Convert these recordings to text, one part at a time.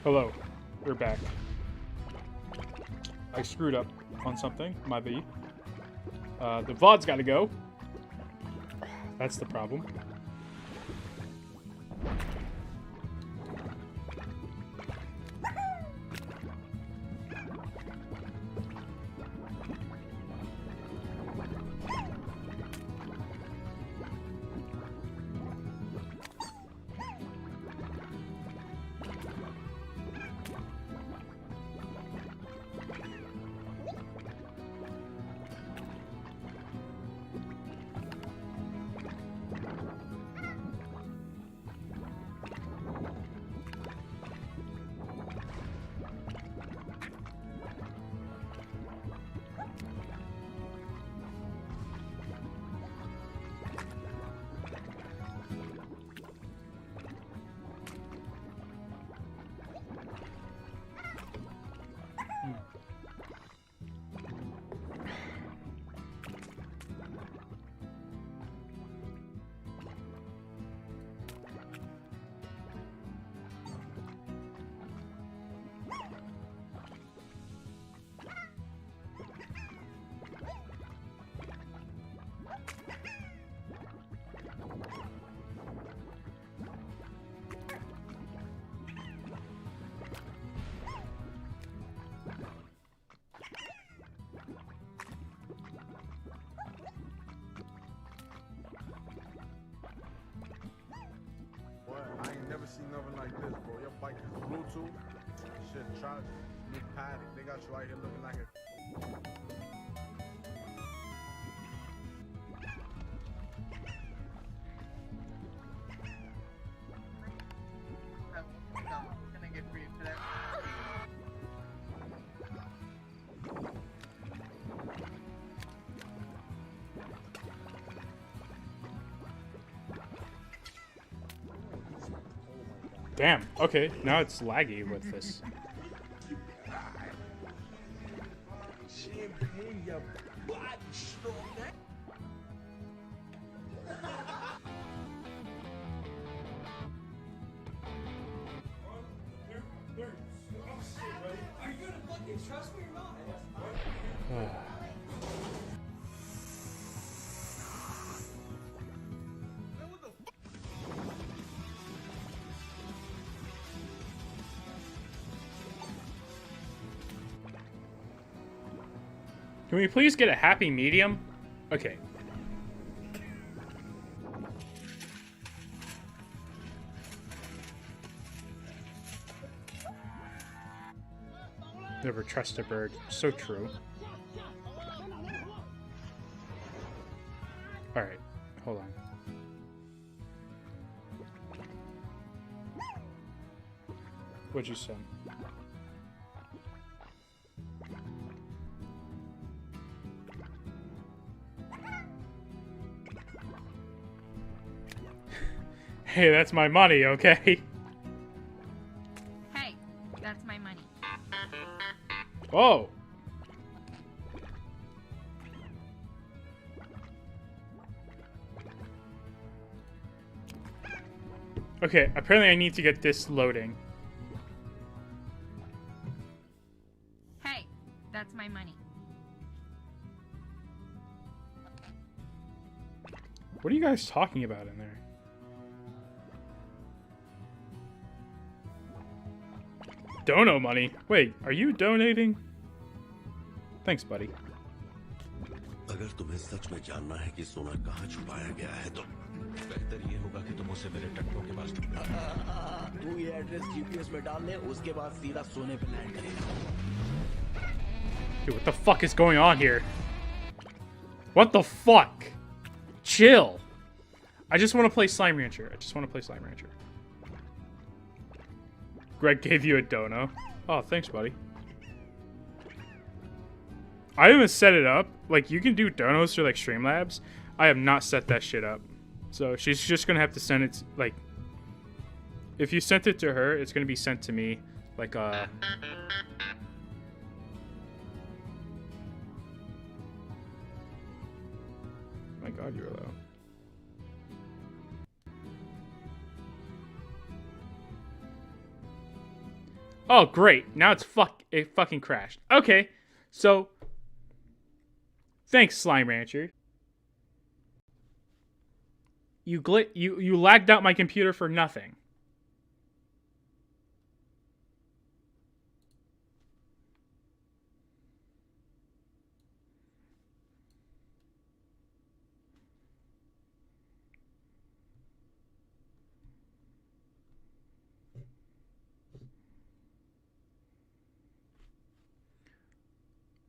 Hello, we're back. I screwed up on something, my B. The VOD's gotta go. That's the problem. See nothing like this, bro. Your bike is Bluetooth. Shit, try new padding. They got you right here looking like a. Can I get free for that? Damn. Okay, now it's laggy with this. Are you gonna fucking trust me or not? Can we please get a happy medium? Okay. Never trust a bird. So true. Alright, hold on. What'd you send? Hey, that's my money, okay? Hey, that's my money. Oh! Okay, apparently I need to get this loading. Hey, that's my money. What are you guys talking about in there? Dono money? Wait, are you donating? Thanks, buddy. अगर तुम्हें सच में जानना है कि सोना कहाँ छुपाया गया है तो बेहतर ये होगा कि तुम उसे मेरे टट्टों के पास तू ये एड्रेस जीपीएस में डाल ले उसके बाद सीधा सोने पे लैंड करेगा Dude, what the fuck is going on here? What the fuck? Chill. I just want to play Slime Rancher. I just want to play Slime Rancher. Greg gave you a dono. Oh, thanks, buddy. I haven't set it up. Like, you can do donos through, like, Streamlabs. I have not set that shit up. So, she's just gonna have to send it, like... If you sent it to her, it's gonna be sent to me. Like, Oh my god, you're low. Oh, great. Now it fucking crashed. Okay. So, thanks, Slime Rancher. You lagged out my computer for nothing.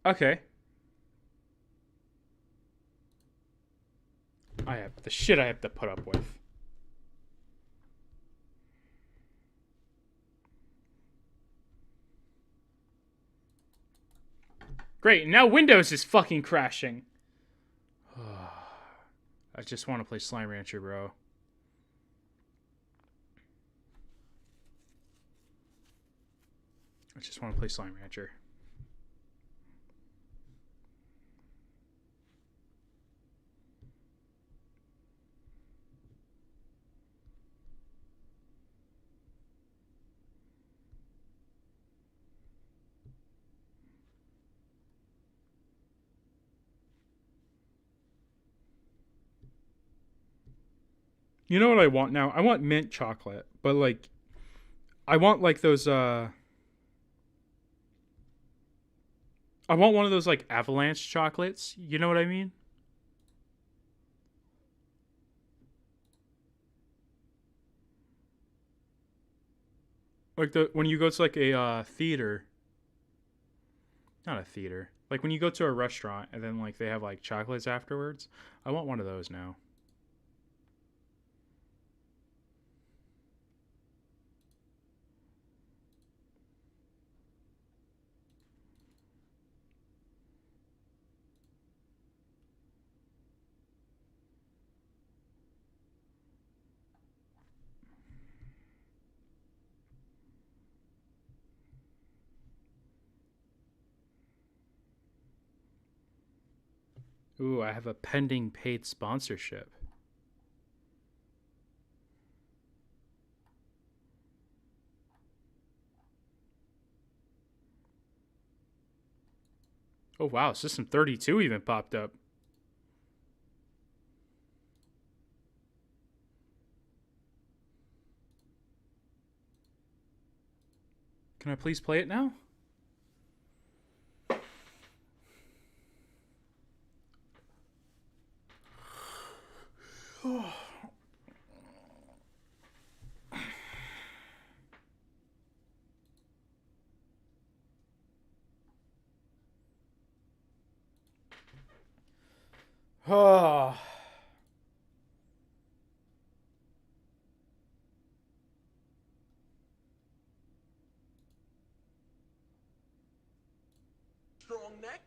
Okay. I have the shit I have to put up with. Great, now Windows is fucking crashing. I just want to play Slime Rancher, bro. I just want to play Slime Rancher. You know what I want now? I want mint chocolate, but like, I want like those, I want one of those like avalanche chocolates. You know what I mean? Like when you go to like a theater. Not a theater. Like when you go to a restaurant and then like they have like chocolates afterwards. I want one of those now. Ooh, I have a pending paid sponsorship. Oh wow, System 32 even popped up. Can I please play it now? Oh. Strong neck.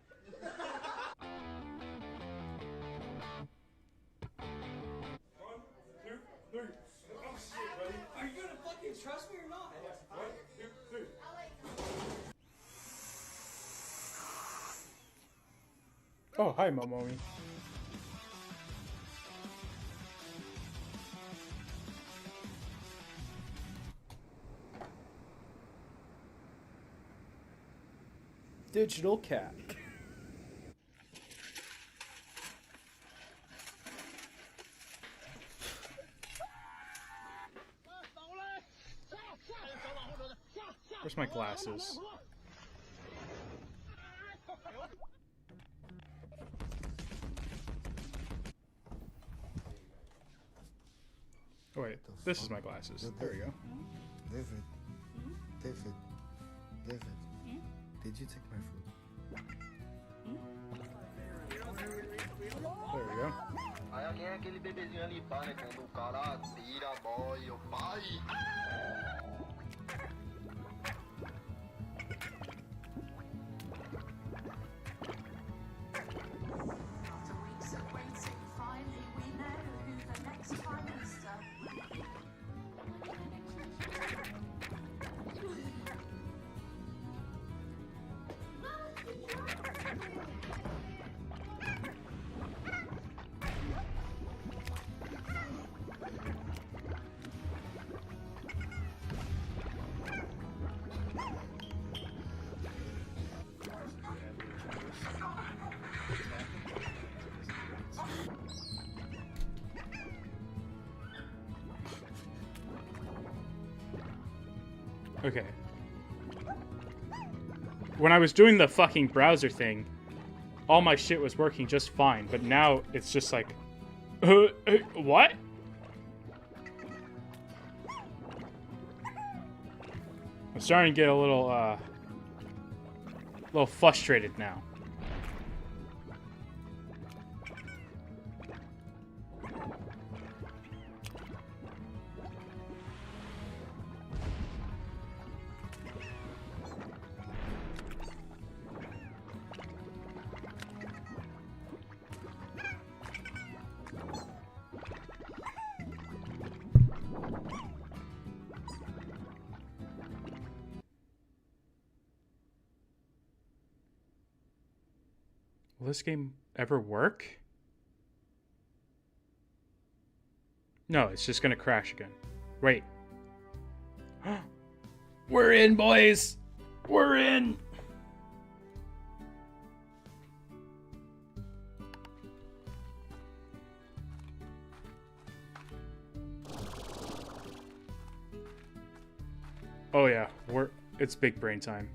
Are you gonna fucking trust me or not? Oh, hi, Momomi. Digital cat. Where's my glasses? Oh wait, this is my glasses. There we go. David, did you take my food? There we go. Aí quem é aquele bebezinho ali, pá, né? Quando o cara tira a bola e o pai. After weeks of waiting, finally we know who the next Prime Minister. Okay. When I was doing the fucking browser thing, all my shit was working just fine, but now it's just like, what? I'm starting to get a little frustrated now. Will this game ever work? No, it's just gonna crash again. Wait. We're in, boys! We're in! Oh yeah, it's big brain time.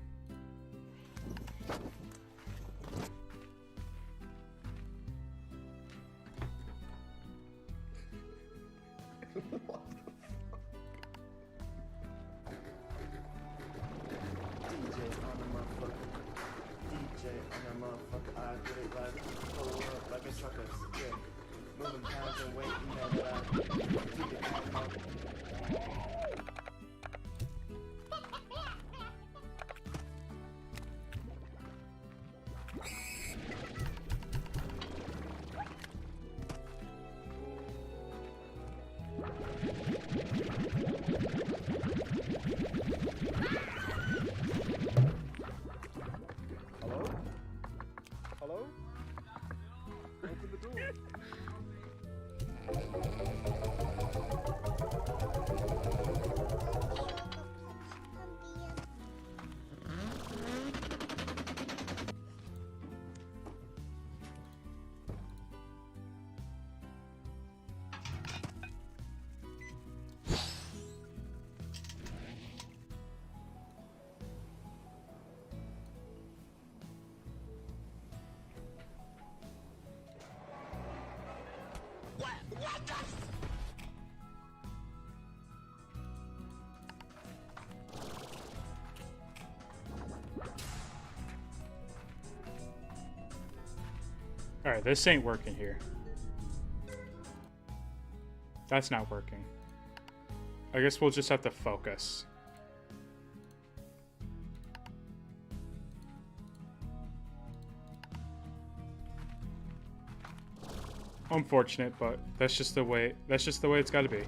Alright, this ain't working here. That's not working. I guess we'll just have to focus. Unfortunate, but that's just the way it's gotta be.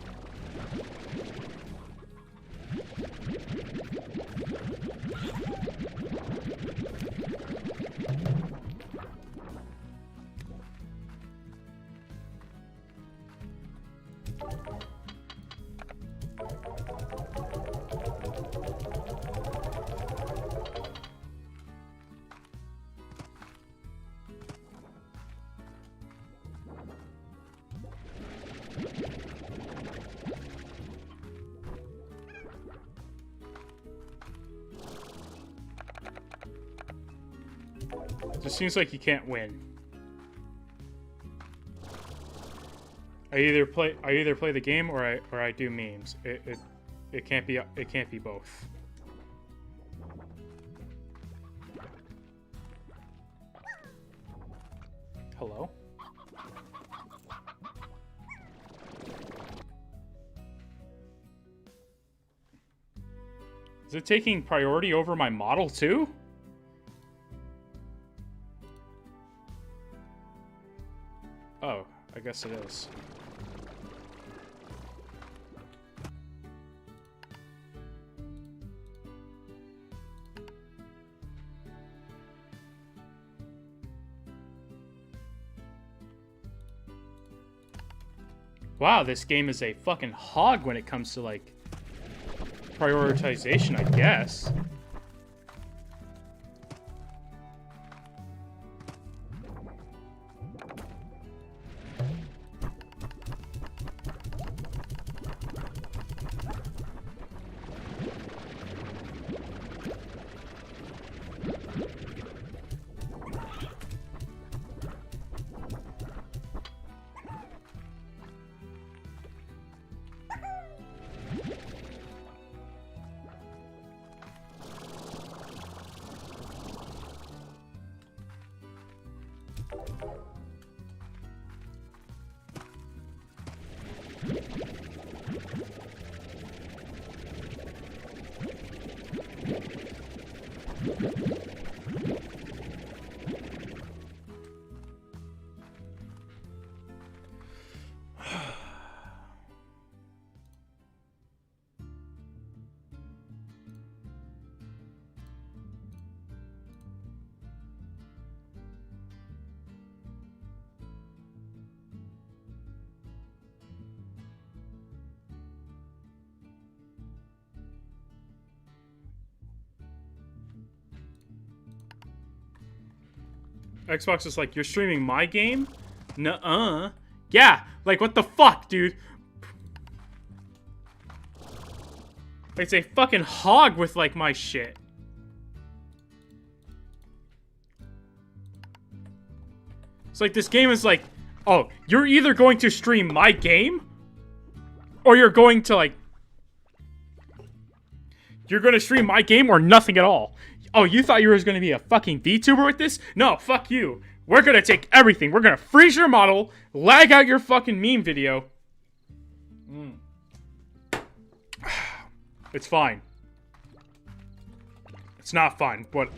Just seems like you can't win. I either play the game or I do memes. It can't be both. Hello? Is it taking priority over my model too? Oh, I guess it is. Wow, this game is a fucking hog when it comes to, like, prioritization, I guess. Xbox is like, you're streaming my game? Nuh-uh. Yeah, like, what the fuck, dude? It's a fucking hog with, like, my shit. It's like, this game is like, oh, you're either going to stream my game, or you're going to, like... You're going to stream my game or nothing at all. Oh, you thought you were going to be a fucking VTuber with this? No, fuck you. We're going to take everything. We're going to freeze your model, lag out your fucking meme video. It's fine. It's not fine, but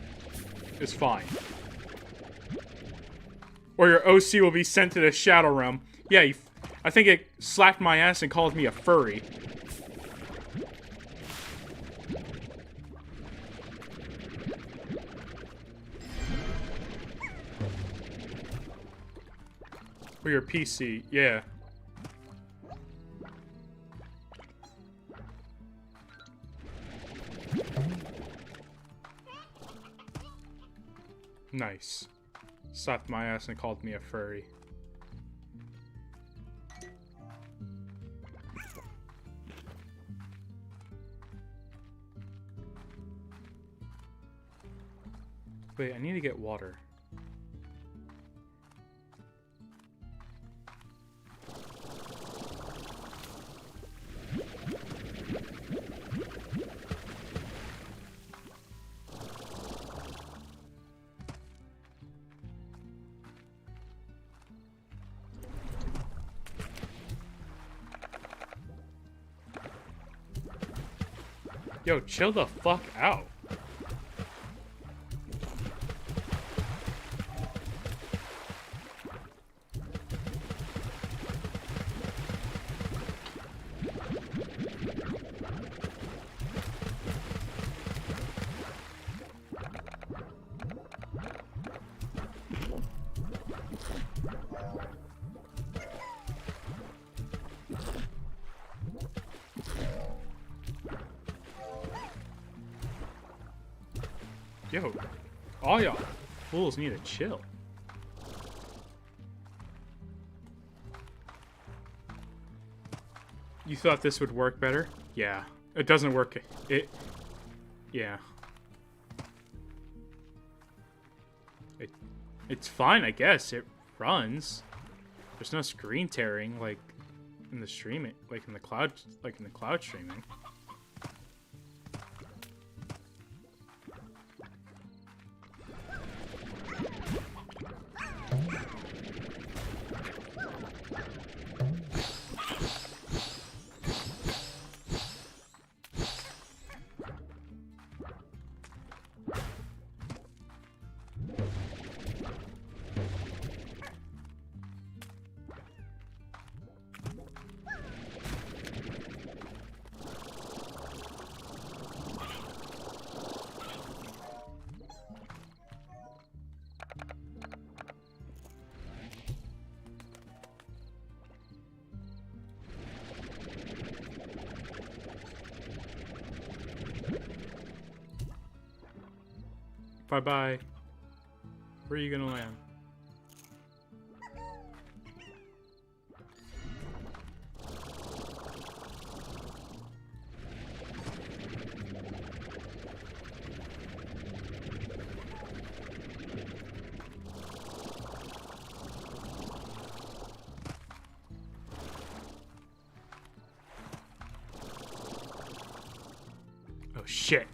it's fine. Or your OC will be sent to the Shadow Realm. Yeah, I think it slapped my ass and called me a furry. Or your PC, yeah. Nice. Slapped my ass and called me a furry. Wait, I need to get water. Yo, chill the fuck out. Yo, all y'all fools need to chill. You thought this would work better? Yeah. It doesn't work. Yeah. It's fine, I guess. It runs. There's no screen tearing like in the streaming, like in the cloud streaming. Bye-bye. Where are you gonna land? Oh shit.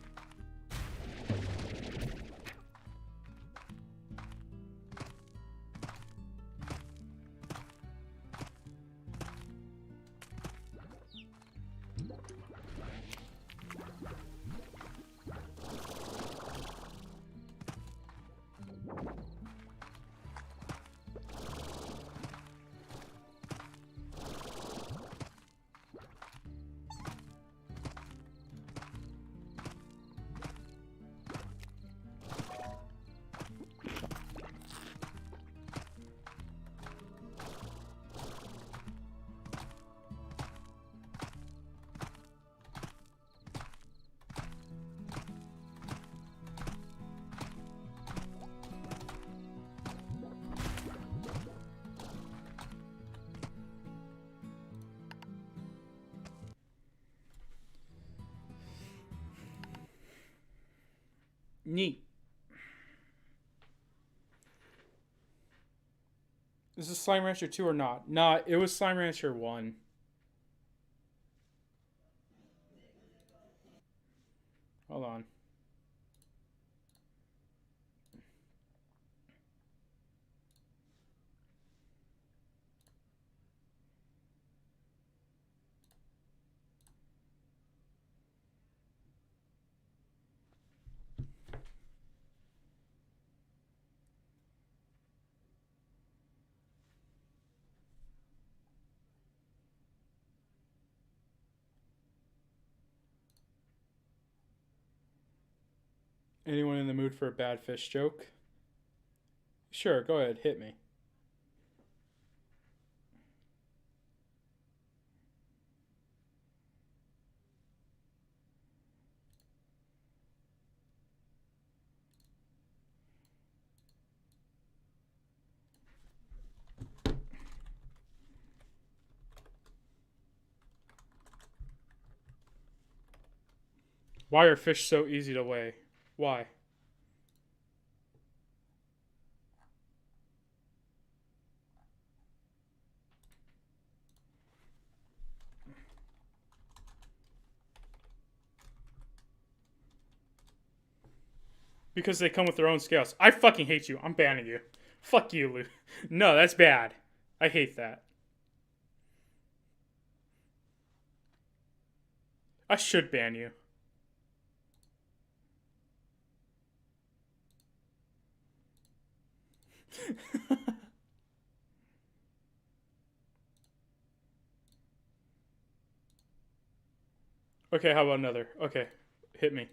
Neat. Is this Slime Rancher 2 or not? Nah, it was Slime Rancher 1. Hold on. Anyone in the mood for a bad fish joke? Sure, go ahead, hit me. Why are fish so easy to weigh? Why? Because they come with their own scales. I fucking hate you. I'm banning you. Fuck you, Lou. No, that's bad. I hate that. I should ban you. Okay, how about another? Okay, hit me.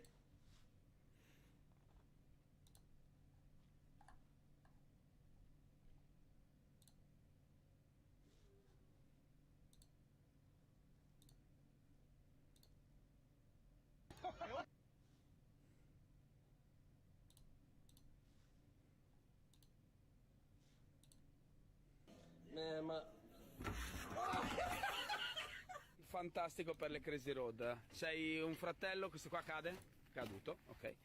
Fantastico per le Crazy Road. Sei un fratello, questo qua cade? Caduto, ok.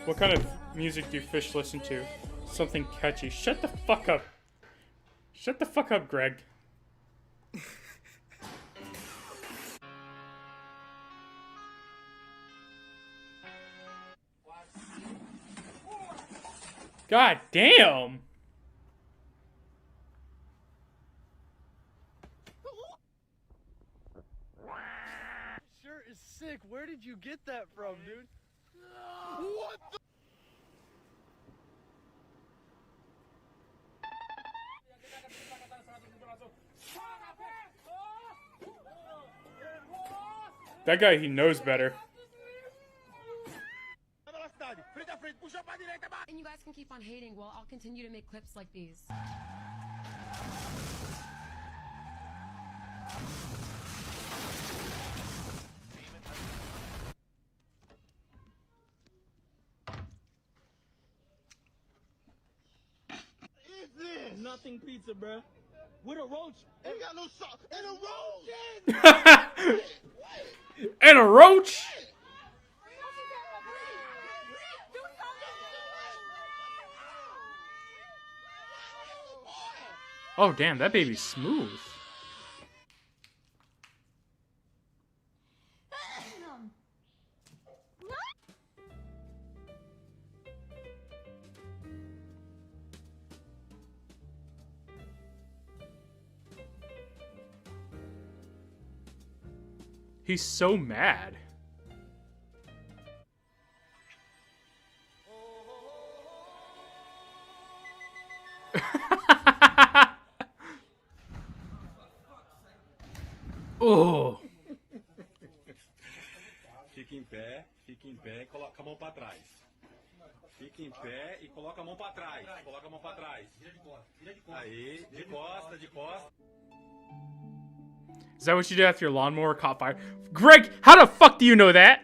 What kind of music do fish listen to? Something catchy. Shut the fuck up. Shut the fuck up, Greg. God damn! Shirt is sick. Where did you get that from, dude? What the? That guy, he knows better. And you guys can keep on hating while I'll continue to make clips like these. Nothing pizza, bruh. With a roach. Ain't got no sauce. And a roach. And a roach? Oh, damn, that baby's smooth. He's so mad. Oh. Fica em pé e coloca a mão pra trás. Fica em pé e coloca a mão pra trás. Coloca a mão pra trás. Aí, de costa, de costa. Is that what you did after your lawnmower caught fire? Greg, how the fuck do you know that?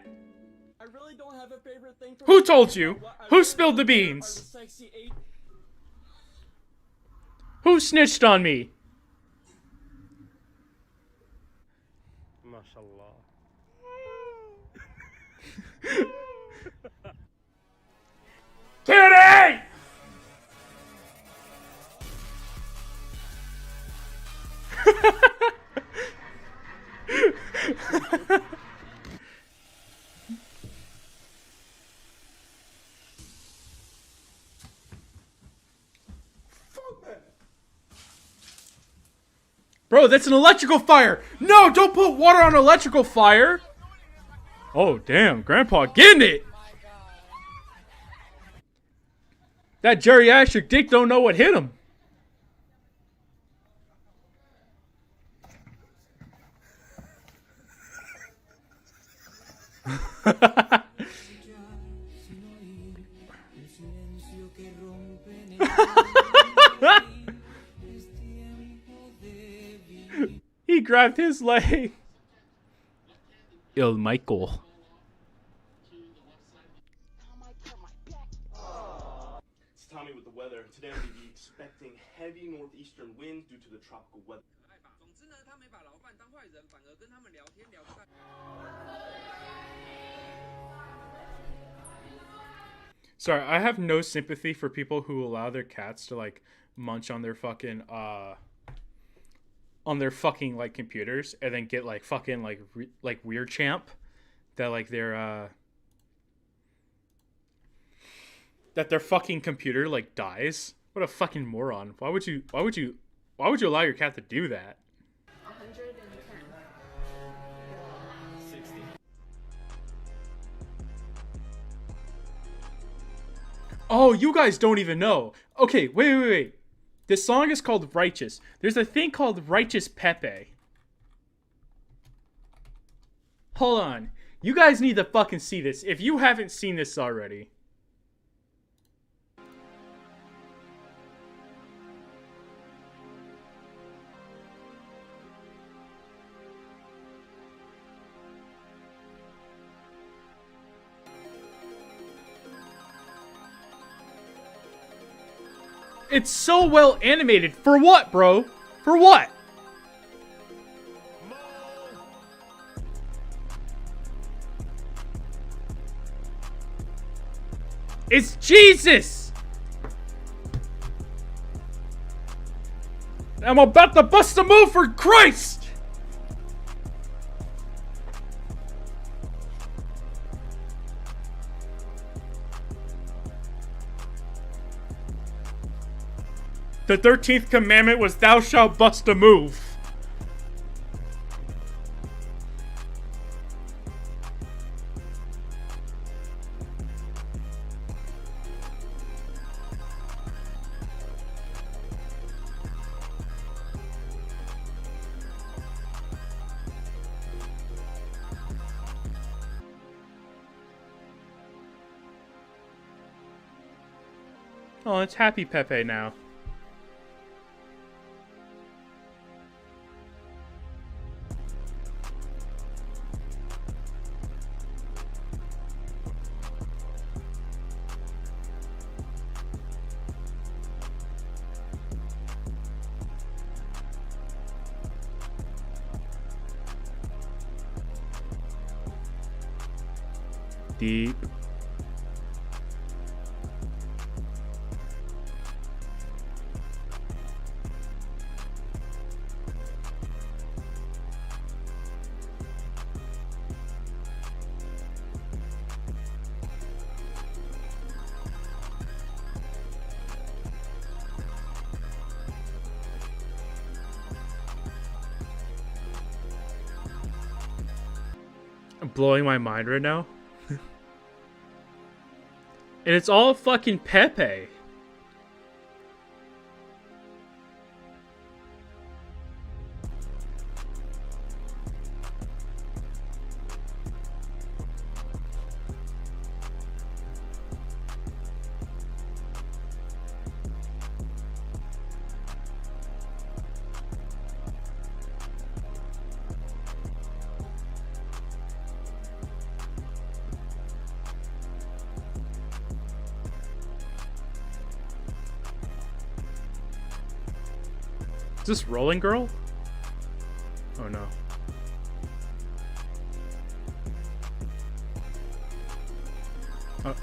I really really don't have a favorite thing for Who told you? Who spilled the beans? Sexy eight. Who snitched on me? MashaAllah. Kitty! Bro, that's an electrical fire! No, don't put water on electrical fire! Oh, damn, Grandpa getting it! That geriatric dick don't know what hit him. He grabbed his leg. Il Michael. It's Tommy with the weather. Today I'm going to be expecting heavy northeastern winds due to the tropical weather. Sorry, I have no sympathy for people who allow their cats to like munch on their fucking like computers and then get like fucking like weird champ that like their fucking computer like dies. What a fucking moron. Why would you allow your cat to do that? 110. 60. Oh, you guys don't even know. Okay, wait. This song is called Righteous. There's a thing called Righteous Pepe. Hold on. You guys need to fucking see this if you haven't seen this already. It's so well animated. For what, bro? For what? It's Jesus! I'm about to bust a move for Christ! The 13th commandment was thou shalt bust a move. Oh, it's Happy Pepe now. Deep. I'm blowing my mind right now. And it's all fucking Pepe. Is this Rolling Girl? Oh no. Oh.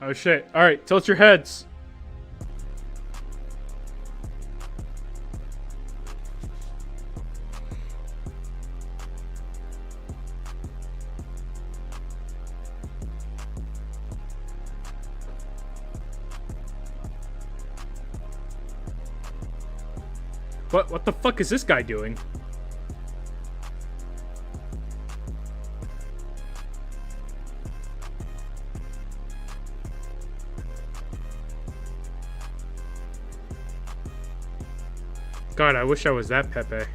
Oh shit. Alright, tilt your heads. What the fuck is this guy doing? God, I wish I was that Pepe.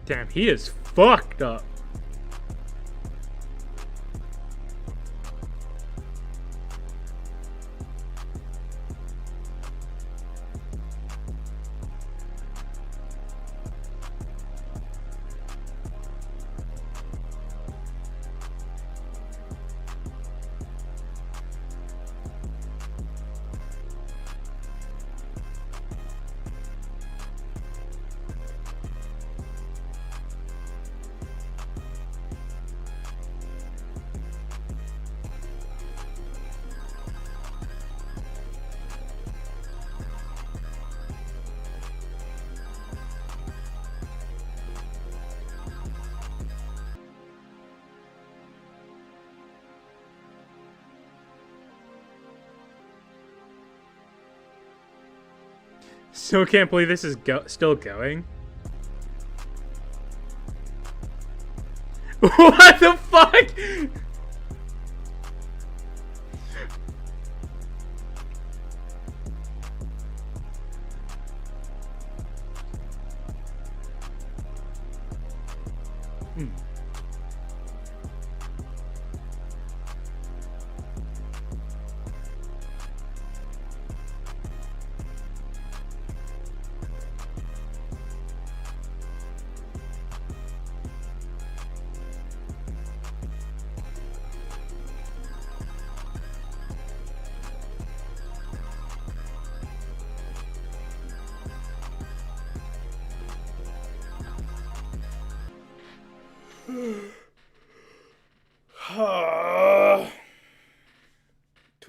Damn, he is fucked up. Still can't believe this is still going. What the fuck?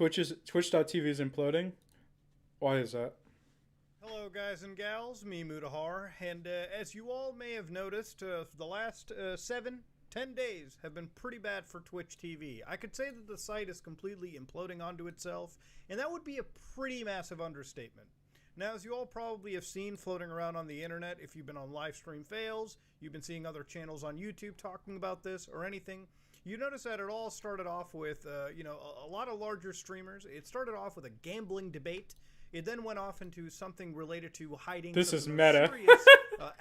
Twitch.tv is imploding. Why is that? Hello guys and gals, me Mutahar, and as you all may have noticed, the last 7-10 days have been pretty bad for Twitch TV. I could say that the site is completely imploding onto itself, and that would be a pretty massive understatement. Now, as you all probably have seen floating around on the internet, if you've been on Livestream Fails, you've been seeing other channels on YouTube talking about this or anything, you notice that it all started off with, a lot of larger streamers. It started off with a gambling debate. It then went off into something related to hiding this some is meta. serious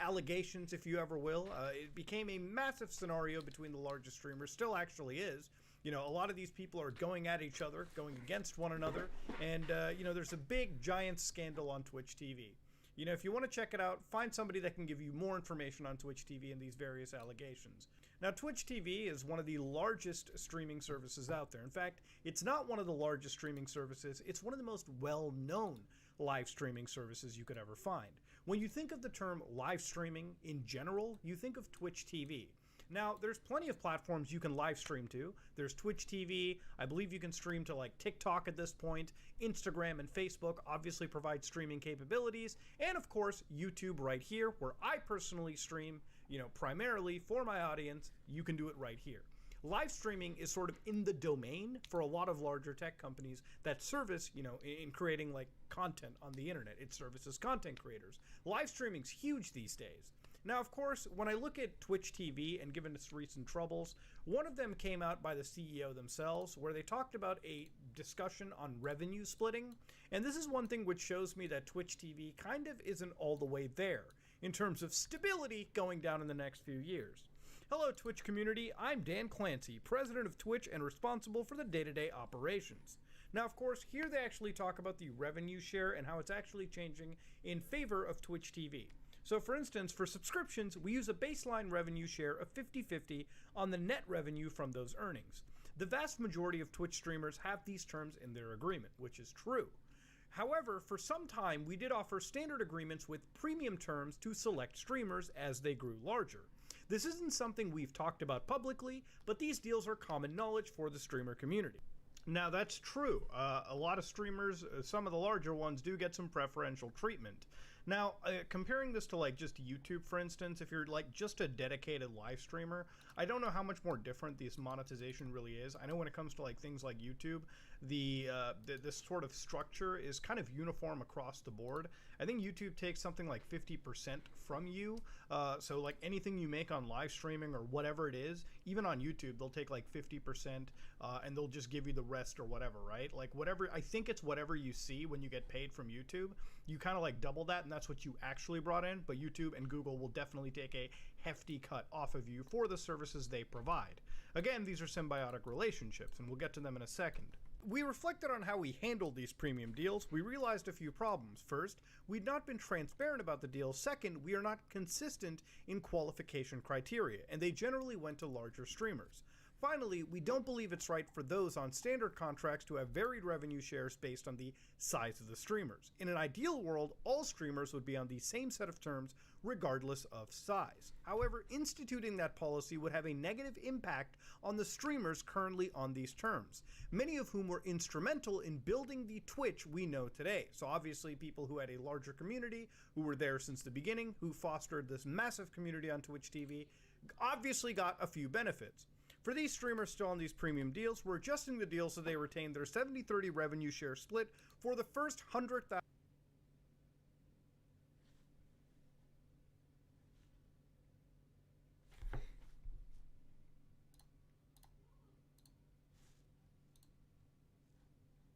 allegations, if you ever will. It became a massive scenario between the largest streamers, still actually is. You know, a lot of these people are going at each other, going against one another, and, there's a big, giant scandal on Twitch TV. You know, if you want to check it out, find somebody that can give you more information on Twitch TV and these various allegations. Now, Twitch TV is one of the largest streaming services out there. In fact, it's not one of the largest streaming services. It's one of the most well-known live streaming services you could ever find. When you think of the term live streaming in general, you think of Twitch TV. Now, there's plenty of platforms you can live stream to. There's Twitch TV. I believe you can stream to like TikTok at this point. Instagram and Facebook obviously provide streaming capabilities. And of course, YouTube right here, where I personally stream, primarily for my audience. You can do it right here. Live streaming is sort of in the domain for a lot of larger tech companies that service, in creating like content on the internet. It services content creators. Live streaming's huge these days. Now, of course, when I look at Twitch TV and given its recent troubles, one of them came out by the CEO themselves where they talked about a discussion on revenue splitting, and this is one thing which shows me that Twitch TV kind of isn't all the way there in terms of stability going down in the next few years. Hello Twitch community, I'm Dan Clancy, president of Twitch and responsible for the day-to-day operations. Now, of course, here they actually talk about the revenue share and how it's actually changing in favor of Twitch TV. So for instance, for subscriptions, we use a baseline revenue share of 50-50 on the net revenue from those earnings. The vast majority of Twitch streamers have these terms in their agreement, which is true. However, for some time, we did offer standard agreements with premium terms to select streamers as they grew larger. This isn't something we've talked about publicly, but these deals are common knowledge for the streamer community. Now that's true. A lot of streamers, some of the larger ones, do get some preferential treatment. Now, comparing this to like just YouTube, for instance, if you're like just a dedicated live streamer, I don't know how much more different this monetization really is. I know when it comes to like things like YouTube, this sort of structure is kind of uniform across the board. I think YouTube takes something like 50% from you. So like anything you make on live streaming or whatever it is, even on YouTube, they'll take like 50% and they'll just give you the rest or whatever, right? Like whatever, I think it's whatever you see when you get paid from YouTube, you kind of like double that and that's what you actually brought in, but YouTube and Google will definitely take a hefty cut off of you for the services they provide. Again, these are symbiotic relationships and we'll get to them in a second. We reflected on how we handled these premium deals. We realized a few problems. First, we'd not been transparent about the deals. Second, we are not consistent in qualification criteria, and they generally went to larger streamers. Finally, we don't believe it's right for those on standard contracts to have varied revenue shares based on the size of the streamers. In an ideal world, all streamers would be on the same set of terms regardless of size. However, instituting that policy would have a negative impact on the streamers currently on these terms, many of whom were instrumental in building the Twitch we know today. So obviously people who had a larger community, who were there since the beginning, who fostered this massive community on Twitch TV, obviously got a few benefits. For these streamers still on these premium deals, we're adjusting the deal so they retain their 70-30 revenue share split for the first 100,000.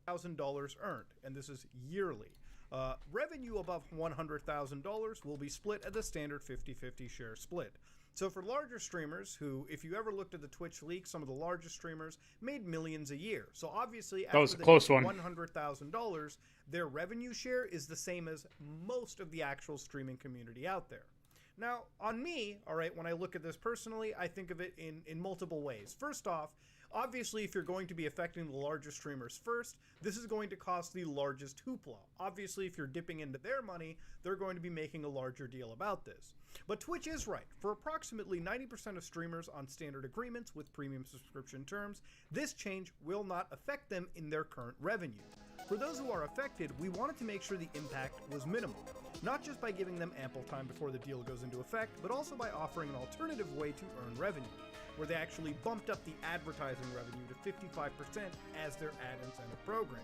$1,000 earned, and this is yearly. Revenue above $100,000 will be split at the standard 50-50 share split. So for larger streamers who, if you ever looked at the Twitch leaks, some of the largest streamers made millions a year. So obviously after the $100,000, their revenue share is the same as most of the actual streaming community out there. Now, on me, all right, when I look at this personally, I think of it in multiple ways. First off, obviously, if you're going to be affecting the larger streamers first, this is going to cost the largest hoopla. Obviously, if you're dipping into their money, they're going to be making a larger deal about this. But Twitch is right. For approximately 90% of streamers on standard agreements with premium subscription terms, this change will not affect them in their current revenue. For those who are affected, we wanted to make sure the impact was minimal, not just by giving them ample time before the deal goes into effect, but also by offering an alternative way to earn revenue, where they actually bumped up the advertising revenue to 55% as their ad incentive program.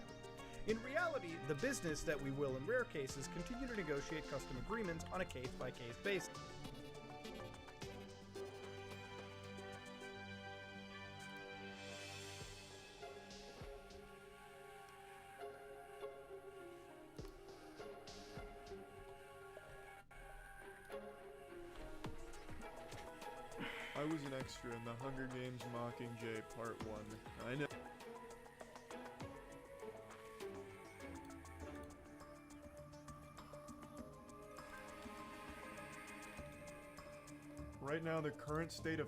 In reality, the business that we will in rare cases continue to negotiate custom agreements on a case-by-case basis. I was an extra in the Hunger Games Mockingjay Part 1. I know. Right now, the current state of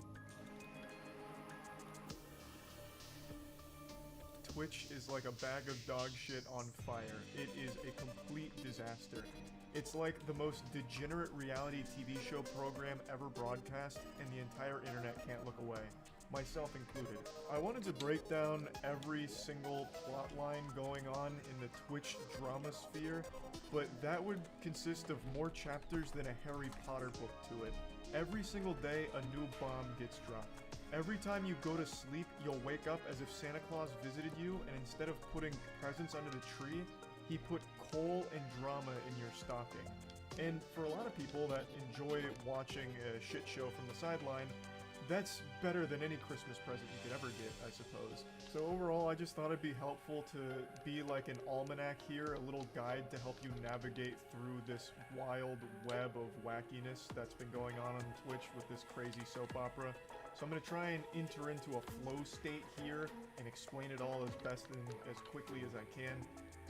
Twitch is like a bag of dog shit on fire. It is a complete disaster. It's like the most degenerate reality TV show program ever broadcast, and the entire internet can't look away, myself included. I wanted to break down every single plot line going on in the Twitch drama sphere, but that would consist of more chapters than a Harry Potter book to it. Every single day, a new bomb gets dropped. Every time you go to sleep, you'll wake up as if Santa Claus visited you, and instead of putting presents under the tree, he put coal and drama in your stocking. And for a lot of people that enjoy watching a shit show from the sideline, that's better than any Christmas present you could ever get, I suppose. So overall, I just thought it'd be helpful to be like an almanac here, a little guide to help you navigate through this wild web of wackiness that's been going on Twitch with this crazy soap opera. So I'm going to try and enter into a flow state here and explain it all as best and as quickly as I can.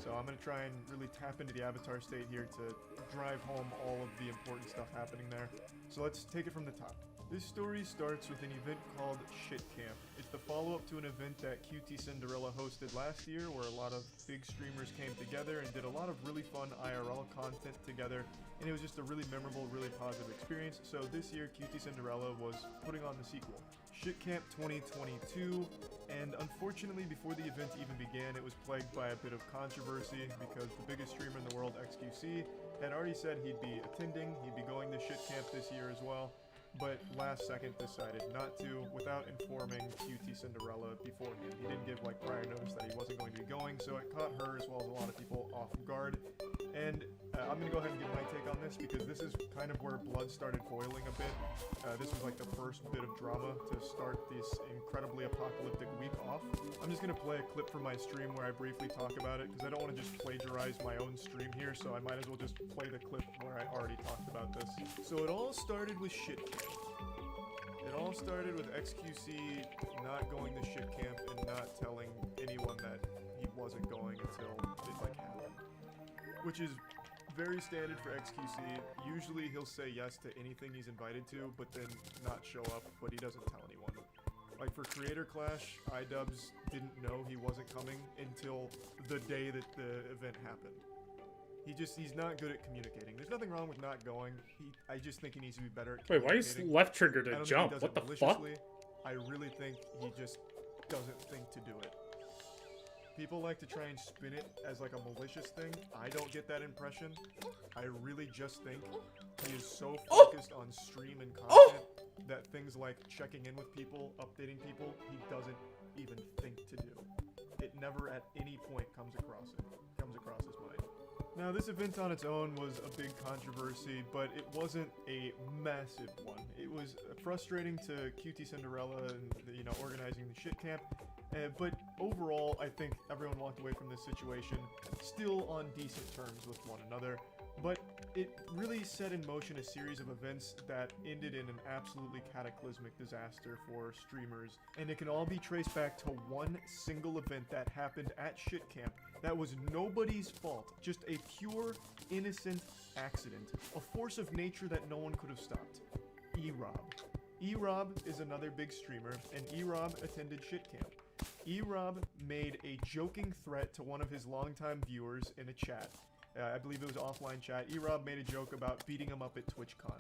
So I'm going to try and really tap into the avatar state here to drive home all of the important stuff happening there. So let's take it from the top. This story starts with an event called Shit Camp. It's the follow-up to an event that QT Cinderella hosted last year where a lot of big streamers came together and did a lot of really fun IRL content together, and it was just a really memorable, really positive experience. So this year, QT Cinderella was putting on the sequel, Shit Camp 2022, and unfortunately before the event even began, it was plagued by a bit of controversy because the biggest streamer in the world, XQC, had already said he'd be attending, he'd be going to Shit Camp this year as well, but last second decided not to without informing QT Cinderella beforehand. He didn't give like prior notice that he wasn't going to be going, so it caught her as well as a lot of people off guard. And I'm going to go ahead and give my take on this because this is kind of where blood started boiling a bit. This was like the first bit of drama to start this incredibly apocalyptic week off. I'm just going to play a clip from my stream where I briefly talk about it because I don't want to just plagiarize my own stream here, so I might as well just play the clip where I already talked about this. So it all started with Shit Camp. It all started with XQC not going to Shit Camp and not telling anyone that he wasn't going until it like happened. Which is very standard for XQC. Usually he'll say yes to anything he's invited to, but then not show up, but he doesn't tell anyone. Like for Creator Clash, iDubbbz didn't know he wasn't coming until the day that the event happened. He's not good at communicating. There's nothing wrong with not going. I just think he needs to be better at Wait, why is left trigger to jump? What the fuck? I really think he just doesn't think to do it. People like to try and spin it as like a malicious thing. I don't get that impression. I really just think he is so focused on stream and content that things like checking in with people, updating people, he doesn't even think to do. It never at any point comes across his mind. Now, this event on its own was a big controversy, but it wasn't a massive one. It was frustrating to QT Cinderella and, organizing the Shit Camp, but overall, I think everyone walked away from this situation still on decent terms with one another. But it really set in motion a series of events that ended in an absolutely cataclysmic disaster for streamers, and it can all be traced back to one single event that happened at Shit Camp that was nobody's fault, just a pure, innocent accident, a force of nature that no one could have stopped. E-Rob. E-Rob is another big streamer, and E-Rob attended Shit Camp. E-Rob made a joking threat to one of his longtime viewers in a chat. I believe it was offline chat. E-Rob made a joke about beating him up at TwitchCon.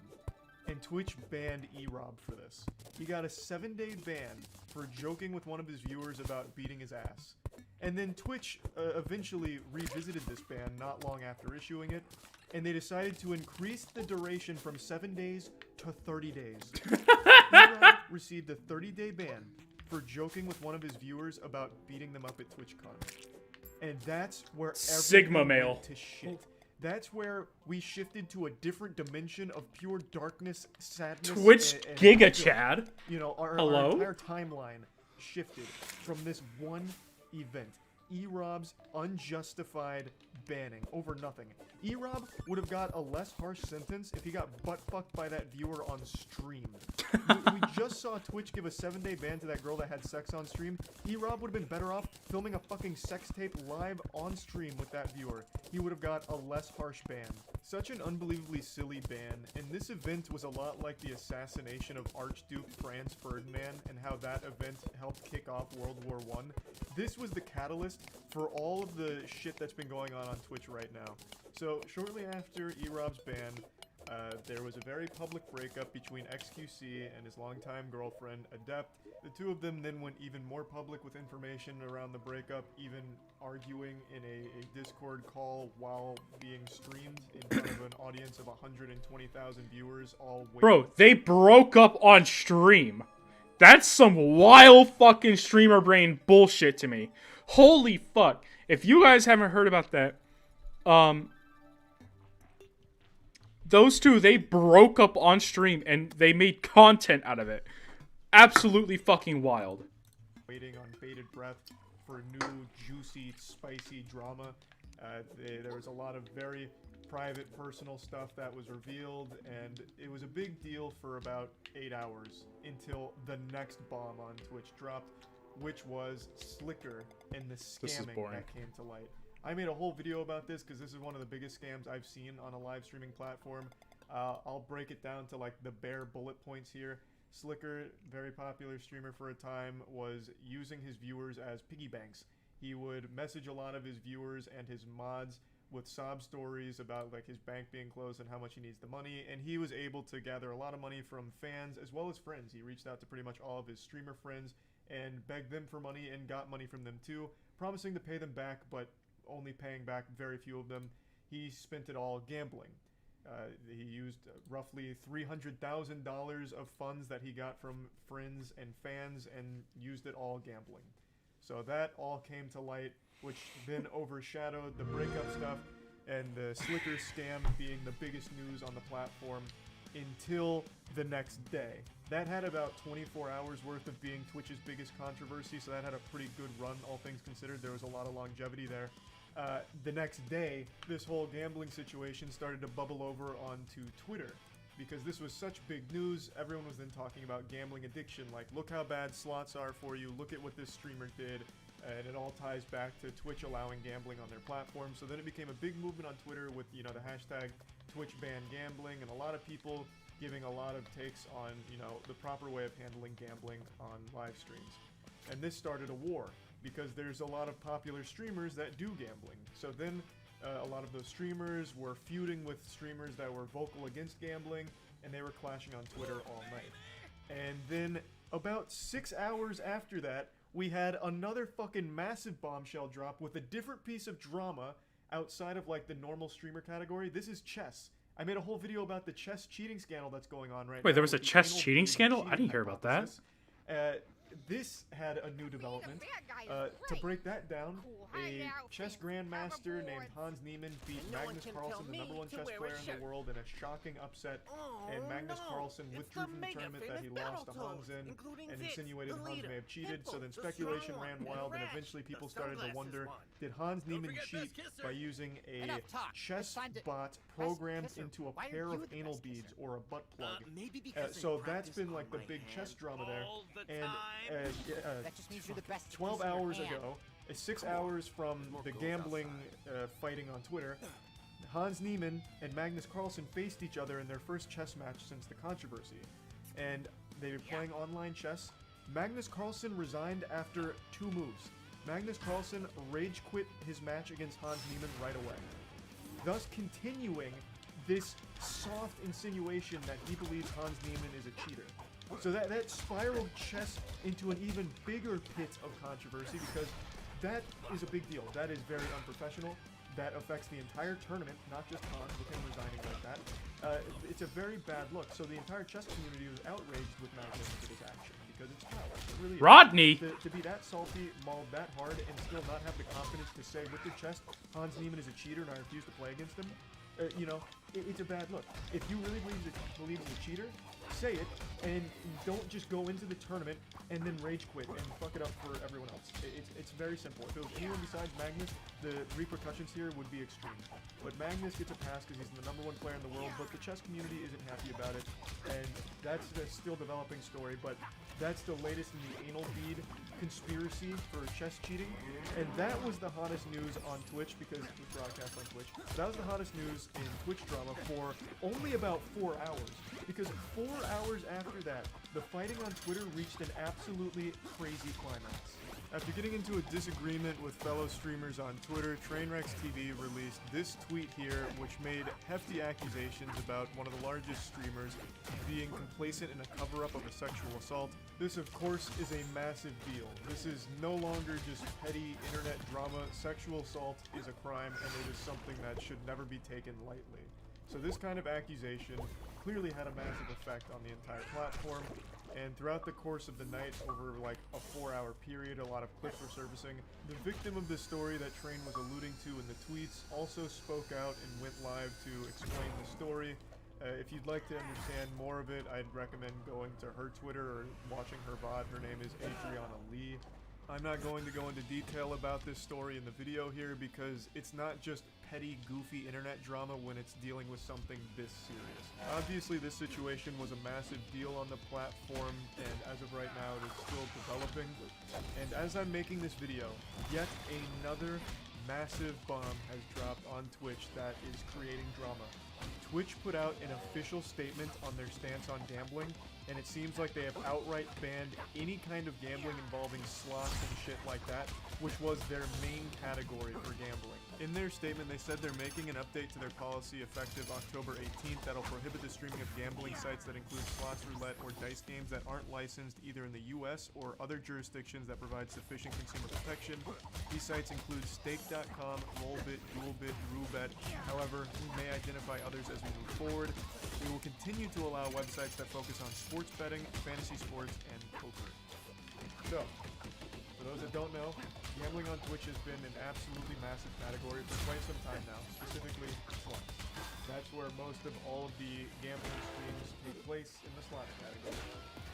And Twitch banned E-Rob for this. He got a 7-day ban for joking with one of his viewers about beating his ass. And then Twitch eventually revisited this ban not long after issuing it, and they decided to increase the duration from 7 days to 30 days. E-Rob received a 30-day ban for joking with one of his viewers about beating them up at TwitchCon. And that's where Sigma male to shit. That's where we shifted to a different dimension of pure darkness, sadness. Twitch and Giga Chad. Our entire timeline shifted from this one event. E-Rob's unjustified banning over nothing. E-Rob would have got a less harsh sentence if he got butt-fucked by that viewer on stream. we just saw Twitch give a 7-day ban to that girl that had sex on stream. E-Rob would have been better off filming a fucking sex tape live on stream with that viewer. He would have got a less harsh ban. Such an unbelievably silly ban, and this event was a lot like the assassination of Archduke Franz Ferdinand and how that event helped kick off World War I. This was the catalyst for all of the shit that's been going on Twitch right now. So, shortly after E-Rob's ban, there was a very public breakup between XQC and his longtime girlfriend, Adept. The two of them then went even more public with information around the breakup, even arguing in a Discord call while being streamed in front of an audience of 120,000 viewers, all waiting. Bro, they broke up on stream. That's some wild fucking streamer brain bullshit to me. Holy fuck. If you guys haven't heard about that, those two, they broke up on stream and they made content out of it. Absolutely fucking wild. Waiting on bated breath for new, juicy, spicy drama. There was a lot of very private, personal stuff that was revealed, and it was a big deal for about 8 hours until the next bomb on Twitch dropped, which was Slicker and the scamming that came to light. I made a whole video about this because this is one of the biggest scams I've seen on a live streaming platform. I'll break it down to like the bare bullet points here. Slicker, very popular streamer for a time, was using his viewers as piggy banks. He would message a lot of his viewers and his mods with sob stories about like his bank being closed and how much he needs the money, and he was able to gather a lot of money from fans as well as friends. He reached out to pretty much all of his streamer friends and begged them for money and got money from them too, promising to pay them back, but only paying back very few of them. He spent it all gambling. He used roughly $300,000 of funds that he got from friends and fans and used it all gambling. So that all came to light, which then overshadowed the breakup stuff and the Slicker scam being the biggest news on the platform until the next day. That had about 24 hours worth of being Twitch's biggest controversy, so that had a pretty good run, all things considered. There was a lot of longevity there. The next day, this whole gambling situation started to bubble over onto Twitter. Because this was such big news, everyone was then talking about gambling addiction. Like, look how bad slots are for you, look at what this streamer did. And it all ties back to Twitch allowing gambling on their platform. So then it became a big movement on Twitter with, you know, the hashtag #TwitchBanGambling, and a lot of people giving a lot of takes on, you know, the proper way of handling gambling on live streams. And this started a war, because there's a lot of popular streamers that do gambling. So then a lot of those streamers were feuding with streamers that were vocal against gambling, and they were clashing on Twitter all night. And then about 6 hours after that, we had another fucking massive bombshell drop with a different piece of drama outside of like the normal streamer category. This is chess. I made a whole video about the chess cheating scandal that's going on right now. Wait, there was a chess cheating scandal? I didn't hear about that. This had a new development. To break that down, a chess grandmaster named Hans Niemann beat Magnus Carlsen, the #1 chess player in the world, in a shocking upset, and Magnus Carlsen withdrew from the tournament that he lost to Hans in, and insinuated Hans may have cheated. So then speculation ran wild, and eventually people started to wonder, did Hans Niemann cheat by using a chess bot programmed into a pair of anal beads or a butt plug? So that's been like the big chess drama there. And 12 hours ago, 6 hours from the gambling fighting on Twitter, Hans Niemann and Magnus Carlsen faced each other in their first chess match since the controversy. And they were playing online chess. Magnus Carlsen resigned after 2 moves. Magnus Carlsen rage quit his match against Hans Niemann right away, thus continuing this soft insinuation that he believes Hans Niemann is a cheater. So that spiraled chess into an even bigger pit of controversy, because that is a big deal. That is very unprofessional. That affects the entire tournament, not just Hans, with him resigning like that. It's a very bad look. So the entire chess community was outraged with Magnus for this action, because it's foul. It really is. Rodney! To be that salty, mauled that hard, and still not have the confidence to say with your chest, Hans Niemann is a cheater and I refuse to play against him, you know, it's a bad look. If you really believe he's a cheater, say it, and don't just go into the tournament and then rage quit and fuck it up for everyone else. It's very simple. If it was anyone besides Magnus, the repercussions here would be extreme. But Magnus gets a pass because he's the #1 player in the world, but the chess community isn't happy about it, and that's the still developing story, but that's the latest in the anal bead conspiracy for chess cheating, and that was the hottest news on Twitch, because it was broadcast on Twitch. That was the hottest news in Twitch drama for only about 4 hours, because 4 hours after that, the fighting on Twitter reached an absolutely crazy climax. After getting into a disagreement with fellow streamers on Twitter, Trainwrecks TV released this tweet here, which made hefty accusations about one of the largest streamers being complacent in a cover-up of a sexual assault. This, of course, is a massive deal. This is no longer just petty internet drama. Sexual assault is a crime, and it is something that should never be taken lightly. So this kind of accusation clearly had a massive effect on the entire platform, and throughout the course of the night, over like a 4-hour period, a lot of clips were surfacing. The victim of the story that Train was alluding to in the tweets also spoke out and went live to explain the story. If you'd like to understand more of it, I'd recommend going to her Twitter or watching her VOD. Her name is Adriana Lee. I'm not going to go into detail about this story in the video here because it's not just petty, goofy internet drama when it's dealing with something this serious. Obviously, this situation was a massive deal on the platform, and as of right now, it is still developing. And as I'm making this video, yet another massive bomb has dropped on Twitch that is creating drama. Twitch put out an official statement on their stance on gambling, and it seems like they have outright banned any kind of gambling involving slots and shit like that, which was their main category for gambling. In their statement, they said they're making an update to their policy effective October 18th that'll prohibit the streaming of gambling sites that include slots, roulette, or dice games that aren't licensed either in the US or other jurisdictions that provide sufficient consumer protection. These sites include stake.com, rollbit, duelbit, roulette. However, we may identify others as we move forward. We will continue to allow websites that focus on sports betting, fantasy sports, and poker. So, for those that don't know, gambling on Twitch has been an absolutely massive category for quite some time now, specifically slots. That's where most of all of the gambling streams take place, in the slot category.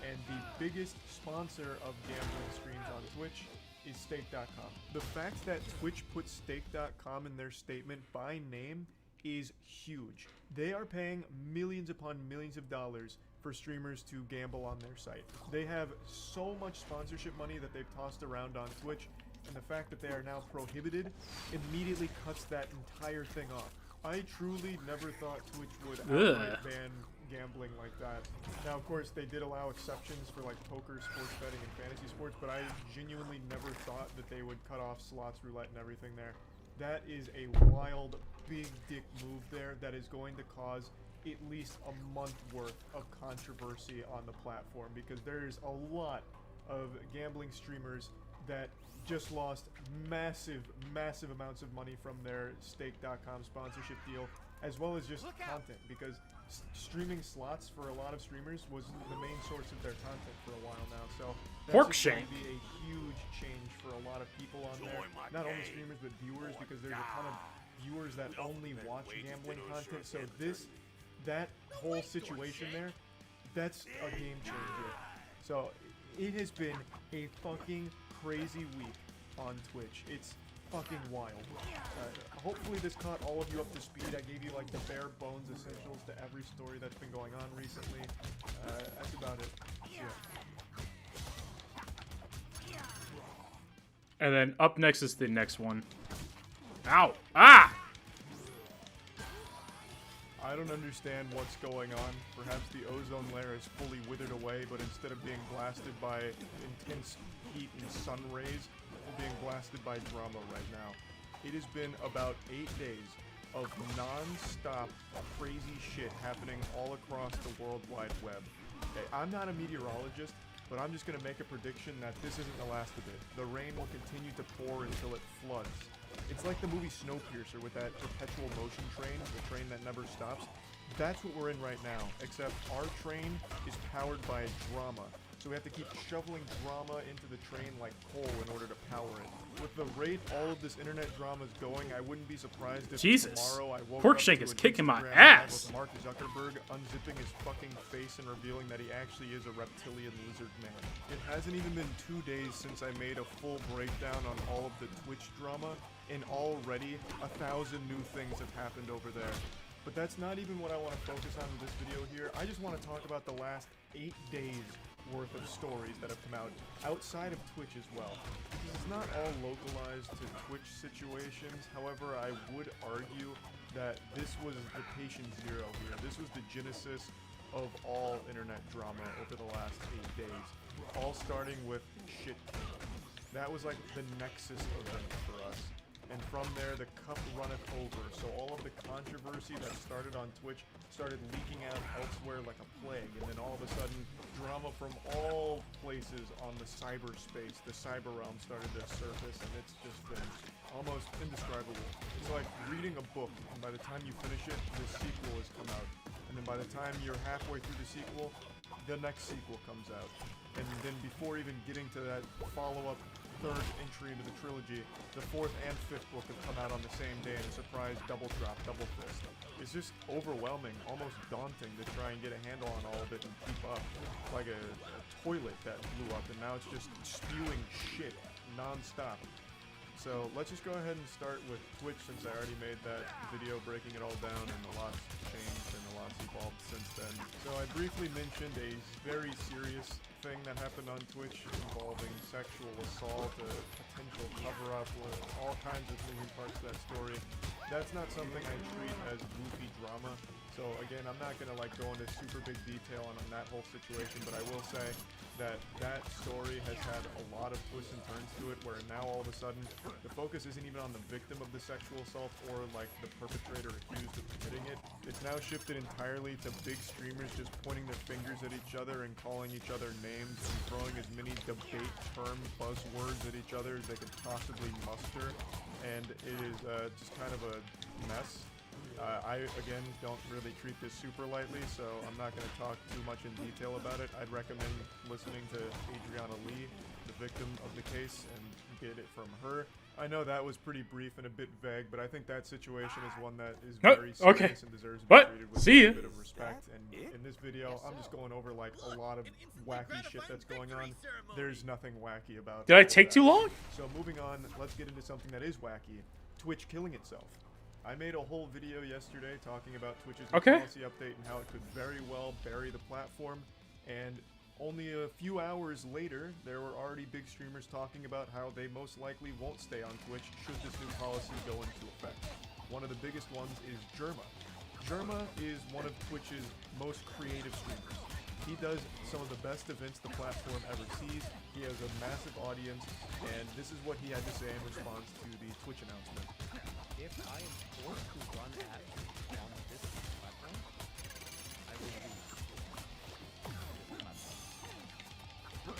And the biggest sponsor of gambling streams on Twitch is stake.com. The fact that Twitch put stake.com in their statement by name is huge. They are paying millions upon millions of dollars for streamers to gamble on their site. They have so much sponsorship money that they've tossed around on Twitch, and the fact that they are now prohibited immediately cuts that entire thing off. I truly never thought Twitch would outright ban gambling like that. Now, of course, they did allow exceptions for like poker, sports betting, and fantasy sports, but I genuinely never thought that they would cut off slots, roulette, and everything there. That is a wild, big dick move there that is going to cause at least a month worth of controversy on the platform, because there's a lot of gambling streamers that just lost massive amounts of money from their stake.com sponsorship deal, as well as just content, because streaming slots for a lot of streamers was the main source of their content for a while now. So that's going to be a huge change for a lot of people on there, not only streamers but viewers, because there's a ton of viewers that only watch gambling content. So that whole situation there, that's a game changer. So it has been a fucking crazy week on Twitch. It's fucking wild. Hopefully this caught all of you up to speed. I gave you like the bare bones essentials to every story that's been going on recently. That's about it. Yeah. And then up next is the next one. Ow! Ah! I don't understand what's going on. Perhaps the ozone layer is fully withered away, but instead of being blasted by intense heat and sun rays, we're being blasted by drama right now. It has been about 8 days of non-stop crazy shit happening all across the World Wide Web. Okay, I'm not a meteorologist, but I'm just going to make a prediction that this isn't the last of it. The rain will continue to pour until it floods. It's like the movie Snowpiercer with that perpetual motion train, the train that never stops. That's what we're in right now, except our train is powered by drama. So we have to keep shoveling drama into the train like coal in order to power it. With the rate all of this internet drama is going, I wouldn't be surprised if tomorrow I woke up Porkshank to is an kicking my Instagram ass. with Mark Zuckerberg unzipping his fucking face and revealing that he actually is a reptilian lizard man. It hasn't even been 2 days since I made a full breakdown on all of the Twitch drama, and already 1,000 new things have happened over there. But that's not even what I want to focus on in this video here. I just want to talk about the last 8 days worth of stories that have come out outside of Twitch as well. Because it's not all localized to Twitch situations. However, I would argue that this was the patient zero here. This was the genesis of all internet drama over the last 8 days. All starting with Shit King. That was like the nexus event for us. And from there, the cup runneth over. So all of the controversy that started on Twitch started leaking out elsewhere like a plague. And then all of a sudden, drama from all places on the cyberspace, the cyber realm started to surface, and it's just been almost indescribable. It's like reading a book, and by the time you finish it, the sequel has come out. And then by the time you're halfway through the sequel, the next sequel comes out. And then before even getting to that follow-up third entry into the trilogy, the fourth and fifth book have come out on the same day in a surprise double drop, double fist. it's just overwhelming, almost daunting to try and get a handle on all of it and keep up. Like a toilet that blew up and now it's just spewing shit non-stop. So let's just go ahead and start with Twitch since I already made that video breaking it all down and a lot's changed and a lot's evolved since then. So I briefly mentioned a very serious thing that happened on Twitch involving sexual assault, a potential cover-up, all kinds of moving parts to that story. That's not something I treat as goofy drama. So again, I'm not going to like go into super big detail on that whole situation, but I will say that that story has had a lot of twists and turns to it where now all of a sudden the focus isn't even on the victim of the sexual assault or like the perpetrator accused of committing it. It's now shifted entirely to big streamers just pointing their fingers at each other and calling each other names and throwing as many debate term buzzwords at each other as they could possibly muster. And it is just kind of a mess. I, again, don't really treat this super lightly, so I'm not going to talk too much in detail about it. I'd recommend listening to Adriana Lee, the victim of the case, and get it from her. I know that was pretty brief and a bit vague, but I think that situation is one that is very serious and deserves to be treated with a bit of respect. And in this video, I'm just going over like a lot of wacky shit that's going on. There's nothing wacky about it. Did I take too long? So moving on, let's get into something that is wacky. Twitch killing itself. I made a whole video yesterday talking about Twitch's policy update and how it could very well bury the platform, and only a few hours later, there were already big streamers talking about how they most likely won't stay on Twitch should this new policy go into effect. One of the biggest ones is Jerma. Jerma is one of Twitch's most creative streamers. He does some of the best events the platform ever sees. He has a massive audience, and this is what he had to say in response to the Twitch announcement. If I am forced to run ads on this platform, I will leave this platform. 100%.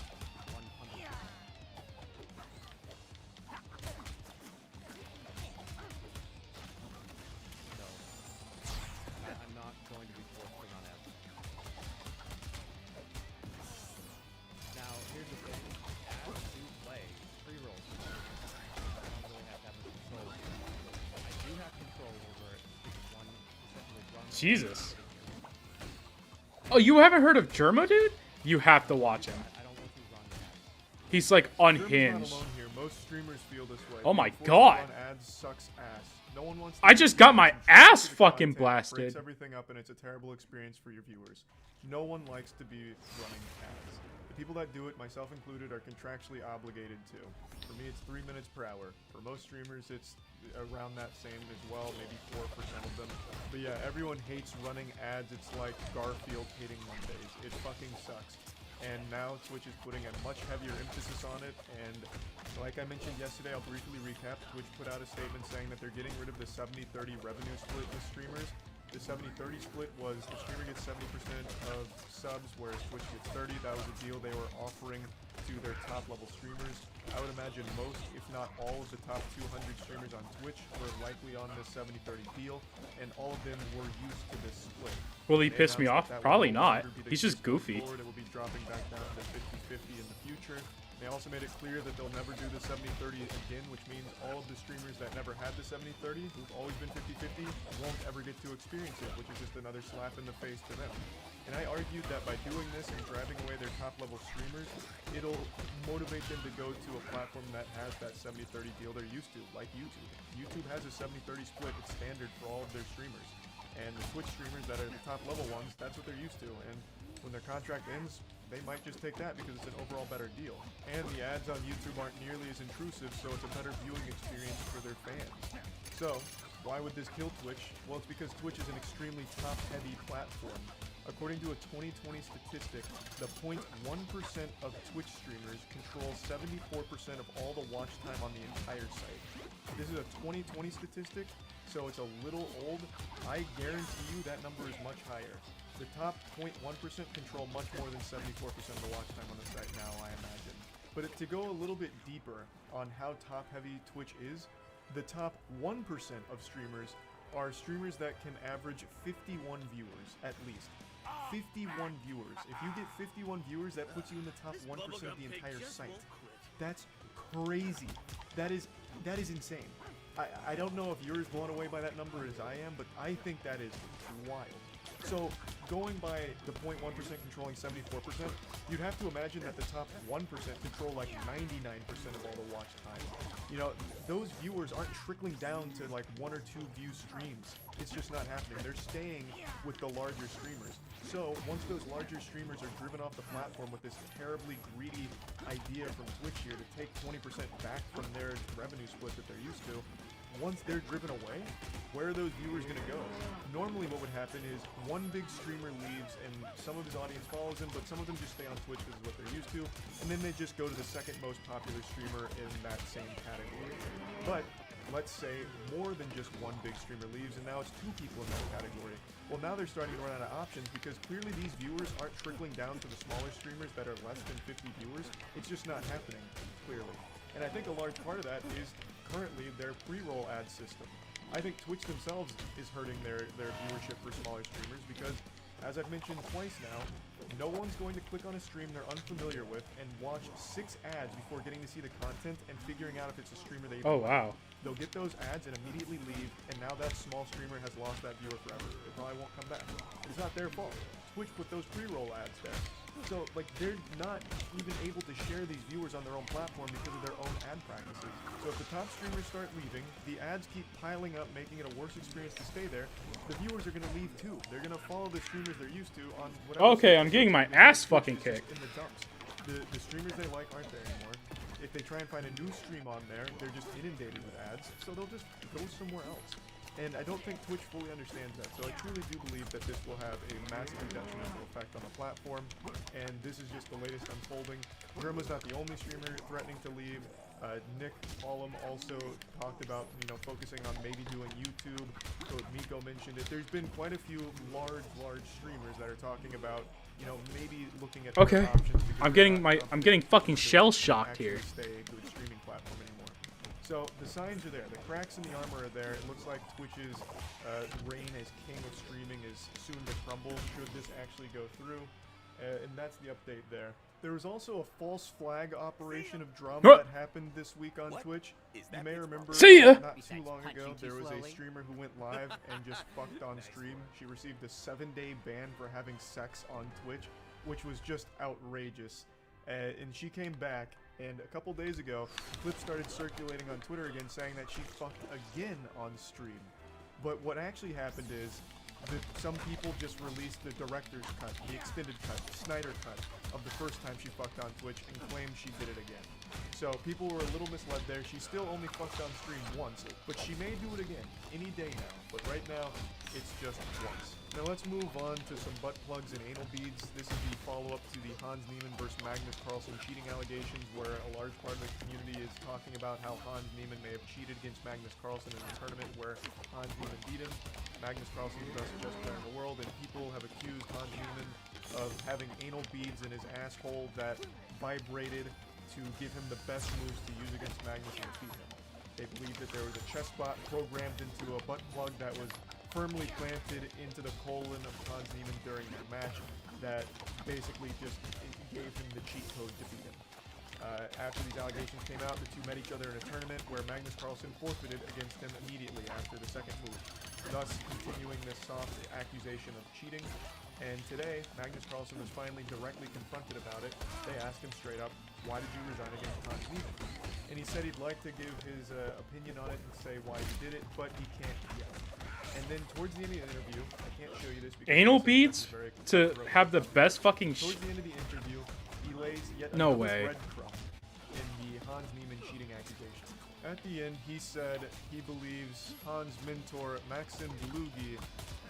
No. I'm not going to be forced to run ads. Now, here's the thing. Ads do play pre-rolls. I don't really have that much control. I do have control over it because one essentially runs. Jesus. Oh, you haven't heard of Jerma, dude? You have to watch him. I don't want to run ads. He's like unhinged. Jerma's not alone here. Most streamers feel this way. Oh my Being forced to god. run ads sucks ass. No one wants to I just got my ass fucking breaks blasted. everything up and it's a terrible experience for your viewers. No one likes to be running ads. The people that do it, myself included, are contractually obligated to. For me, it's 3 minutes per hour. For most streamers, it's around that same as well, maybe 4% of them. But yeah, everyone hates running ads. It's like Garfield hating Mondays. It fucking sucks. And now Twitch is putting a much heavier emphasis on it, and like I mentioned yesterday, I'll briefly recap. Twitch put out a statement saying that they're getting rid of the 70-30 revenue split with streamers. The 70-30 split was the streamer gets 70% of subs, whereas Twitch gets 30. That was a deal they were offering to their top-level streamers. I would imagine most, if not all, of the top 200 streamers on Twitch were likely on this 70-30 deal, and all of them were used to this split. Will he piss me off? Probably not. He's just goofy. It will be dropping back down to 50-50 in the future. They also made it clear that they'll never do the 70-30 again, which means all of the streamers that never had the 70-30, who've always been 50-50, won't ever get to experience it, which is just another slap in the face to them. And I argued that by doing this and driving away their top-level streamers, it'll motivate them to go to a platform that has that 70-30 deal they're used to, like YouTube. YouTube has a 70-30 split. It's standard for all of their streamers. And the Twitch streamers that are the top-level ones, that's what they're used to. And when their contract ends, they might just take that because it's an overall better deal. And the ads on YouTube aren't nearly as intrusive, so it's a better viewing experience for their fans. So, why would this kill Twitch? Well, it's because Twitch is an extremely top-heavy platform. According to a 2020 statistic, the 0.1% of Twitch streamers control 74% of all the watch time on the entire site. This is a 2020 statistic, so it's a little old. I guarantee you that number is much higher. The top 0.1% control much more than 74% of the watch time on the site now, I imagine. But to go a little bit deeper on how top-heavy Twitch is, the top 1% of streamers are streamers that can average 51 viewers, at least. 51 viewers. If you get 51 viewers, that puts you in the top 1% of the entire site. That's crazy. That is insane. I don't know if you're as blown away by that number as I am, but I think that is wild. So going by the 0.1% controlling 74%, you'd have to imagine that the top 1% control like 99% of all the watch time. You know, those viewers aren't trickling down to like 1 or 2 view streams. It's just not happening. They're staying with the larger streamers. So once those larger streamers are driven off the platform with this terribly greedy idea from Twitch here to take 20% back from their revenue split that they're used to, once they're driven away, where are those viewers going to go? Normally what would happen is one big streamer leaves and some of his audience follows him, but some of them just stay on Twitch because it's what they're used to, and then they just go to the second most popular streamer in that same category. But let's say more than just one big streamer leaves and now it's 2 people in that category. Well, now they're starting to run out of options because clearly these viewers aren't trickling down to the smaller streamers that are less than 50 viewers. It's just not happening, clearly. And I think a large part of that is currently their pre-roll ad system. I think Twitch themselves is hurting their viewership for smaller streamers because, as I've mentioned twice now, no one's going to click on a stream they're unfamiliar with and watch 6 ads before getting to see the content and figuring out if it's a streamer they even Oh, wow. They'll get those ads and immediately leave, and now that small streamer has lost that viewer forever. They probably won't come back. It's not their fault. Twitch put those pre-roll ads there. So, like, they're not even able to share these viewers on their own platform because of their own ad practices. So if the top streamers start leaving, the ads keep piling up, making it a worse experience to stay there, the viewers are going to leave too. They're going to follow the streamers they're used to on whatever... Okay, I'm getting my ass fucking kicked. In the dumps. The streamers they like aren't there anymore. If they try and find a new stream on there, they're just inundated with ads, so they'll just go somewhere else. And I don't think Twitch fully understands that, so I truly do believe that this will have a massively detrimental effect on the platform, and this is just the latest unfolding. Germa's not the only streamer threatening to leave. Nick Ollum also talked about, you know, focusing on maybe doing YouTube. So Miko mentioned it. There's been quite a few large streamers that are talking about, you know, maybe looking at Okay. other options. I'm getting fucking shell shocked here. Stay a good streaming platform anymore. So the signs are there. The cracks in the armor are there. It looks like Twitch's reign as king of streaming is soon to crumble should this actually go through. And that's the update there. There was also a false flag operation of drama that happened this week on Twitch. You may remember not too long ago there was a streamer who went live and just fucked on stream. She received a 7-day ban for having sex on Twitch, which was just outrageous. And she came back, and a couple days ago, clips started circulating on Twitter again saying that she fucked again on stream. But what actually happened is some people just released the director's cut, the extended cut, the Snyder cut of the first time she fucked on Twitch and claimed she did it again. So people were a little misled there. She still only fucked on stream once, but she may do it again any day now. But right now, it's just once. Now let's move on to some butt plugs and anal beads. This is the follow-up to the Hans Niemann versus Magnus Carlsen cheating allegations, where a large part of the community is talking about how Hans Niemann may have cheated against Magnus Carlsen in a tournament where Hans Niemann beat him. Magnus Carlsen is the best chess player in the world, and people have accused Hans Niemann of having anal beads in his asshole that vibrated to give him the best moves to use against Magnus and defeat him. They believe that there was a chess bot programmed into a butt plug that was firmly planted into the colon of Hans Niemann during their match that basically just gave him the cheat code to beat him. After these allegations came out, the two met each other in a tournament where Magnus Carlsen forfeited against him immediately after the second move, thus continuing this soft accusation of cheating. And today, Magnus Carlsen was finally directly confronted about it. They asked him straight up, why did you resign against Hans Niemann? And he said he'd like to give his opinion on it and say why he did it, but he can't yet. And then towards the end of the interview, I can't show you this because Anal beads to have the best fucking. Towards the end of the interview, he lays yet no another way. breadcrumb in the Hans Niemann cheating accusation. At the end, he said he believes Hans' mentor Maxim Dlugi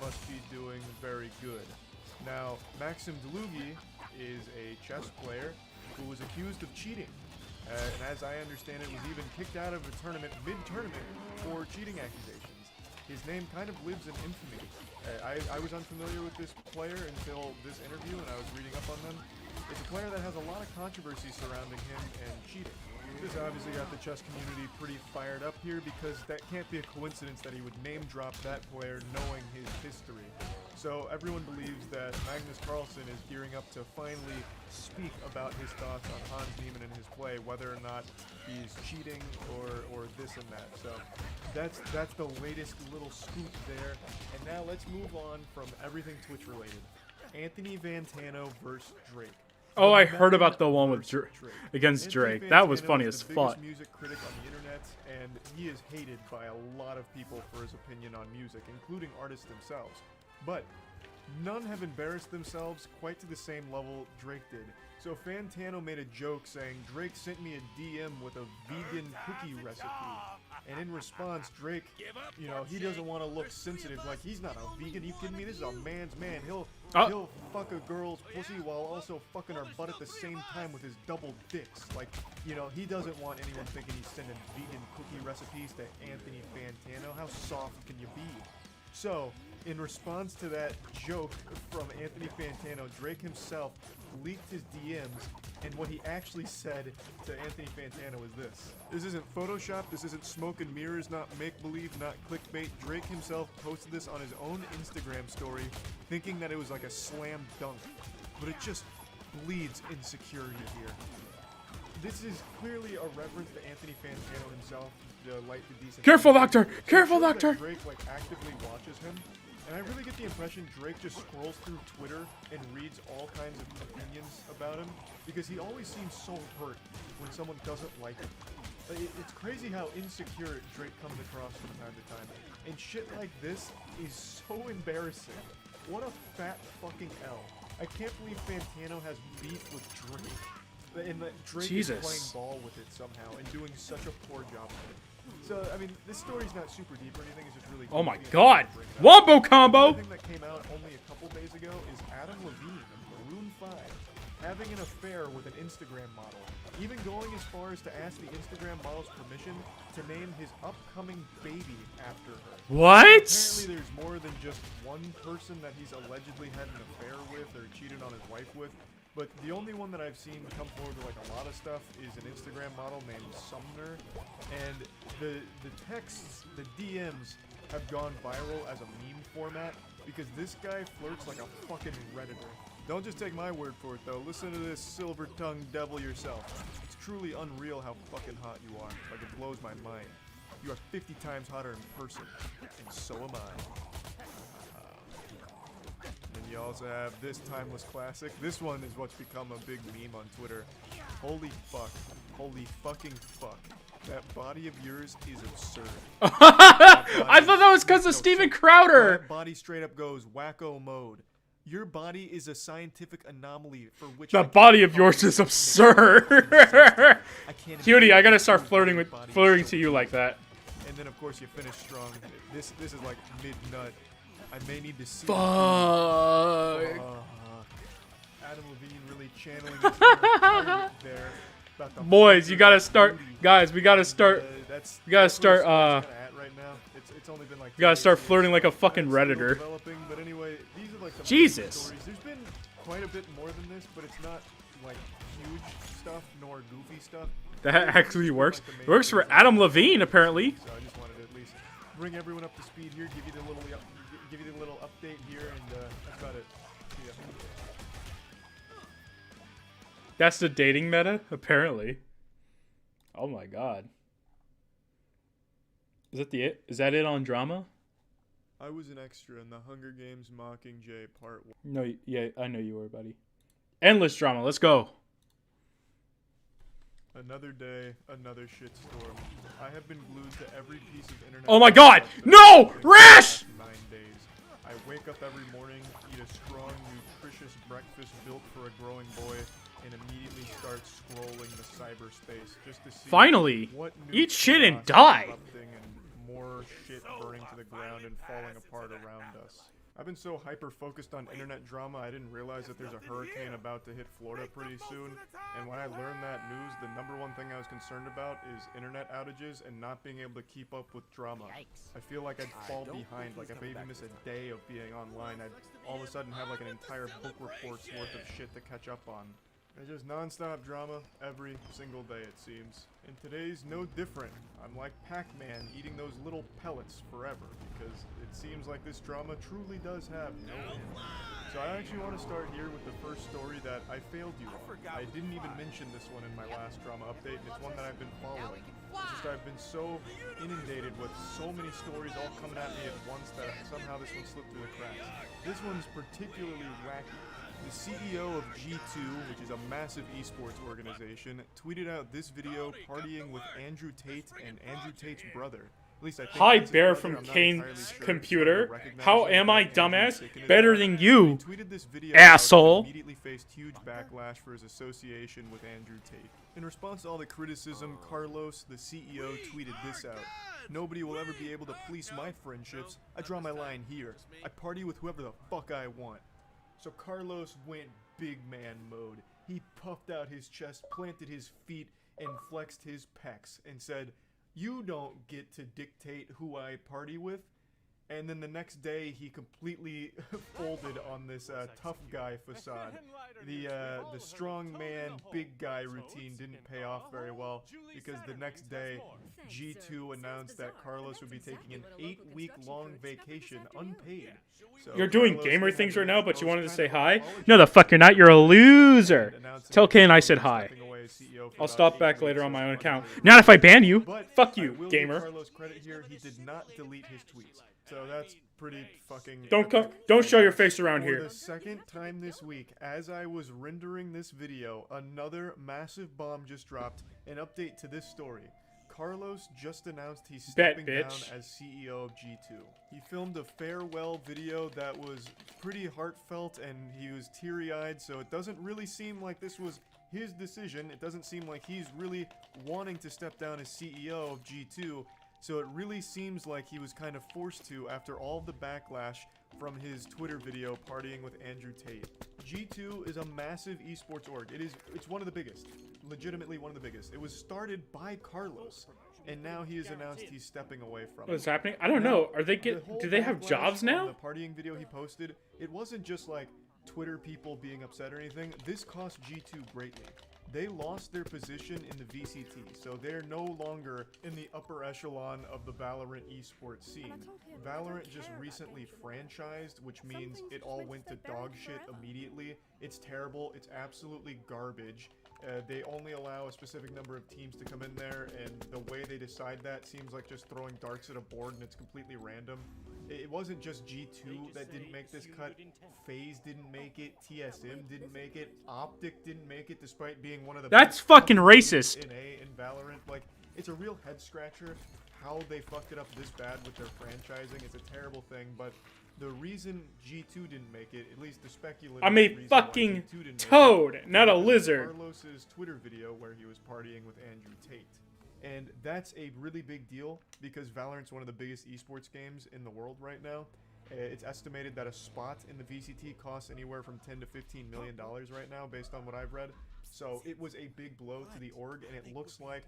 must be doing very good. Now, Maxim Dlugi is a chess player who was accused of cheating. And as I understand it, was even kicked out of a tournament, mid-tournament, for cheating accusations. His name kind of lives in infamy. I was unfamiliar with this player until this interview, and I was reading up on them. It's a player that has a lot of controversy surrounding him and cheating. This obviously got the chess community pretty fired up here because that can't be a coincidence that he would name drop that player knowing his history. So everyone believes that Magnus Carlsen is gearing up to finally speak about his thoughts on Hans Niemann and his play, whether or not he's cheating or this and that. So that's the latest little scoop there. And now let's move on from everything Twitch related. Anthony Fantano versus Drake. Oh, I heard about the one with against Drake. That was funny as fuck. fuck. Music critic on the internet, and he is hated by a lot of people for his opinion on music, including artists themselves. But none have embarrassed themselves quite to the same level Drake did. So Fantano made a joke saying, Drake sent me a DM with a vegan cookie recipe. And in response, Drake, you know, he doesn't want to look sensitive, like he's not a vegan. Are you kidding me? This is a man's man. He'll fuck a girl's pussy while also fucking her butt at the same time with his double dicks. Like, you know, he doesn't want anyone thinking he's sending vegan cookie recipes to Anthony Fantano. How soft can you be? So, in response to that joke from Anthony Fantano, Drake himself leaked his DMs, and what he actually said to Anthony Fantano is this. This isn't Photoshop, this isn't smoke and mirrors, not make-believe, not clickbait. Drake himself posted this on his own Instagram story, thinking that it was like a slam dunk, but it just bleeds insecurity here. This is clearly a reference to Anthony Fantano himself, the light to decent. Careful, Doctor! Careful, Doctor! Drake like actively watches him, and I really get the impression Drake just scrolls through Twitter and reads all kinds of opinions about him, because he always seems so hurt when someone doesn't like him. It's crazy how insecure Drake comes across from time to time, and shit like this is so embarrassing. What a fat fucking L. I can't believe Fantano has beef with Drake. And that Drake is playing ball with it somehow and doing such a poor job of it. So, I mean, this story's not super deep or anything, it's just really... Oh my god! Wombo combo! The thing that came out only a couple days ago is Adam Levine of Maroon 5 having an affair with an Instagram model, even going as far as to ask the Instagram model's permission to name his upcoming baby after her. What? Apparently there's more than just one person that he's allegedly had an affair with or cheated on his wife with. But the only one that I've seen come forward with like a lot of stuff is an Instagram model named Sumner, and the texts, the DMs have gone viral as a meme format because this guy flirts like a fucking Redditor. Don't just take my word for it though, listen to this silver-tongued devil yourself. It's truly unreal how fucking hot you are, like it blows my mind. You are 50 times hotter in person, and so am I. And you also have this timeless classic. This one is what's become a big meme on Twitter. Holy fuck. Holy fucking fuck. That body of yours is absurd. I thought that was because of Steven Crowder. That body straight up goes wacko mode. Your body is a scientific anomaly for which the body of yours is absurd. Cutie, I gotta start flirting to you like that. And then of course you finish strong. This is like mid-nut. I may need to see. Fuck. Adam Levine really channeling his inner there. Boys, you gotta start. Guys, we gotta start. We gotta start. Right now. It's only been like. You gotta start flirting like a fucking Redditor. But anyway, these are like some Jesus. Stories. There's been quite a bit more than this, but it's not like huge stuff nor goofy stuff. That actually works. It works for Adam Levine apparently. So I just wanted to at least bring everyone up to speed here, give you the little update here, and that's about it. Yeah. That's the dating meta, apparently. Oh my god. Is that it on drama? I was an extra in the Hunger Games Mockingjay Part 1. No, yeah, I know you were, buddy. Endless drama, let's go. Another day, another shitstorm. I have been glued to every piece of internet. Oh my god! No! Rash! 9 days. I wake up every morning, eat a strong, nutritious breakfast built for a growing boy, and immediately start scrolling the cyberspace just to see Finally! what new Eat shit and chaos is die! erupting and more shit burning to the ground and falling apart around us. I've been so hyper-focused on internet drama, I didn't realize that there's a hurricane about to hit Florida pretty soon, and when I learned that news, the number one thing I was concerned about is internet outages and not being able to keep up with drama. I feel like I'd fall behind, like if I even miss a day of being online, I'd all of a sudden have like an entire book report's worth of shit to catch up on. It's just non-stop drama every single day, it seems. And today's no different. I'm like Pac-Man eating those little pellets forever, because it seems like this drama truly does have no end. So I actually want to start here with the first story that I failed you on. I didn't even mention this one in my last drama update, and it's one that I've been following. It's just I've been so inundated with so many stories all coming at me at once that somehow this one slipped through the cracks. This one's particularly wacky. The CEO of G2, which is a massive esports organization, tweeted out this video partying with Andrew Tate and Andrew Tate's brother. At least I think Hi, that's his Bear brother. from I'm not Kane's entirely sure. computer. Recognize How him, am but I, Andrew's dumbass? taken it Better out. than you, He tweeted this video asshole. out and immediately faced huge backlash for his association with Andrew Tate. In response to all the criticism, Carlos, the CEO, tweeted this out. Nobody will ever be able to police my friendships. I draw my line here. I party with whoever the fuck I want. So Carlos went big man mode. He puffed out his chest, planted his feet, and flexed his pecs and said, "You don't get to dictate who I party with." And then the next day, he completely folded on this tough guy facade. The strong man, big guy routine didn't pay off very well, because the next day, G2 announced that Carlos would be taking an 8-week-long vacation unpaid. So You're doing Carlos gamer had things to right now, but you post wanted to kind say of hi? apology No, the fuck you're not. You're a loser. announcing Tell Kane I said G2 hi. stepping away as CEO for I'll about stop 8 back later weeks on my as own an account. unpaid. Not if I ban you. But Fuck I you, will gamer. give Carlos credit here. He did not delete his tweets. So that's pretty fucking Don't show your face around For here. the second time this week, as I was rendering this video, another massive bomb just dropped. An update to this story. Carlos just announced he's stepping down bitch. as CEO of G2. He filmed a farewell video that was pretty heartfelt and he was teary-eyed, so it doesn't really seem like this was his decision. It doesn't seem like he's really wanting to step down as CEO of G2. So it really seems like he was kind of forced to after all the backlash from his Twitter video partying with Andrew Tate. G2 is a massive esports org. It's one of the biggest. Legitimately one of the biggest. It was started by Carlos, and now he has announced he's stepping away from it. What's happening? I don't know. Are they do they have Backlash jobs on now? The partying video he posted, it wasn't just like Twitter people being upset or anything. This cost G2 greatly. They lost their position in the VCT, so they're no longer in the upper echelon of the Valorant esports scene. Valorant just recently franchised, which means it all went to dog shit immediately. It's terrible. It's absolutely garbage. They only allow a specific number of teams to come in there, and the way they decide that seems like just throwing darts at a board, and it's completely random. It wasn't just G2 that didn't make this cut. FaZe didn't make it. TSM didn't make it. Optic didn't make it, despite being one of the That's best fucking companies racist. in Valorant. Like, it's a real head scratcher how they fucked it up this bad with their franchising. It's a terrible thing, but the reason G2 didn't make it, at least the speculative I'm a reason why fucking G2 didn't make it, toad, not a was lizard. Carlos's Twitter video where he was partying with Andrew Tate. And that's a really big deal because Valorant's one of the biggest esports games in the world right now. It's estimated that a spot in the VCT costs anywhere from $10 to $15 million right now, based on what I've read. So it was a big blow to the org, and it looks like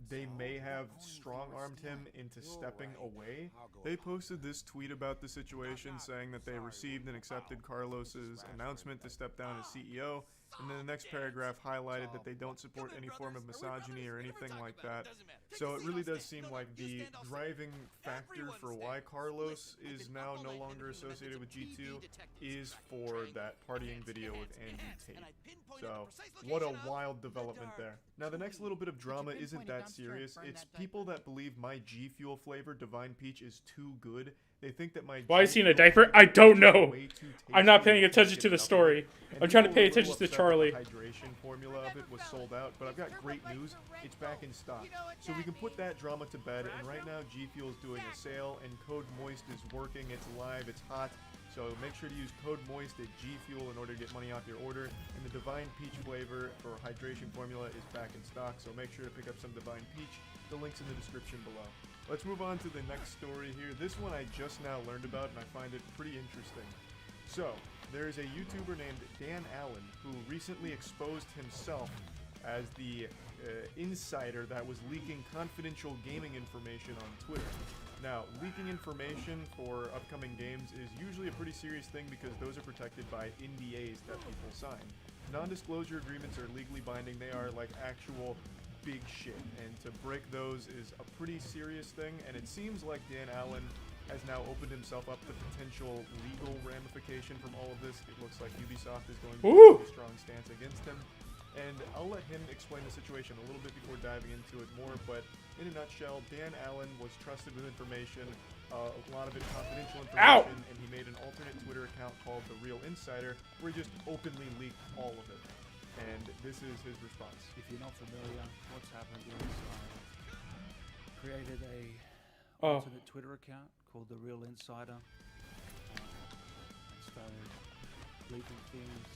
they may have strong-armed him into stepping away. They posted this tweet about the situation, saying that they received and accepted Carlos's announcement to step down as CEO. And then the next paragraph highlighted that they don't support any form of misogyny or anything like that. So it really does seem like the driving factor for why Carlos is now no longer associated with G2 is for that partying video with Andrew Tate. So what a wild development there. Now the next little bit of drama isn't that serious. It's people that believe my G Fuel flavor Divine Peach is too good. They think that my Why is he in a G Fuel diaper? flavor I don't is know. way too I'm not tasty paying and attention can't to get the enough of story. it. And I'm trying to people pay were a little attention to upset that Charlie. The hydration formula of it was sold out, but I've got great news. It's back in stock. So we can put that drama to bed, and right now G Fuel is doing a sale, and Code Moist is working. It's live, it's hot. So make sure to use Code Moist at G Fuel in order to get money off your order. And the Divine Peach flavor for hydration formula is back in stock, so make sure to pick up some Divine Peach. The link's in the description below. Let's move on to the next story here. This one I just now learned about, and I find it pretty interesting. So, there is a YouTuber named Dan Allen who recently exposed himself as the insider that was leaking confidential gaming information on Twitter. Now, leaking information for upcoming games is usually a pretty serious thing because those are protected by NDAs that people sign. Non-disclosure agreements are legally binding. They are like actual big shit, and to break those is a pretty serious thing, and it seems like Dan Allen has now opened himself up to potential legal ramification from all of this. It looks like Ubisoft is going to take a strong stance against him. And I'll let him explain the situation a little bit before diving into it more, but in a nutshell, Dan Allen was trusted with information, a lot of it confidential information, and he made an alternate Twitter account called The Real Insider, where he just openly leaked all of it. And this is his response. If you're not familiar, what's happened is I created a alternate Twitter account called The Real Insider, and started leaking things.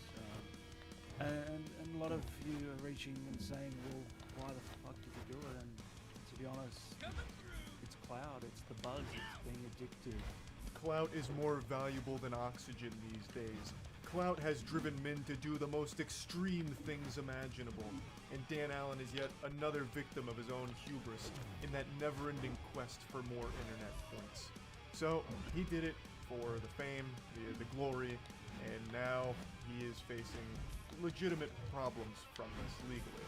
And a lot of you are reaching and saying, well, why the fuck did you do it? And to be honest, it's clout, it's the buzz, it's being addicted. Clout is more valuable than oxygen these days. Clout has driven men to do the most extreme things imaginable, and Dan Allen is yet another victim of his own hubris in that never-ending quest for more internet points. So, he did it for the fame, the glory, and now he is facing legitimate problems from this legally.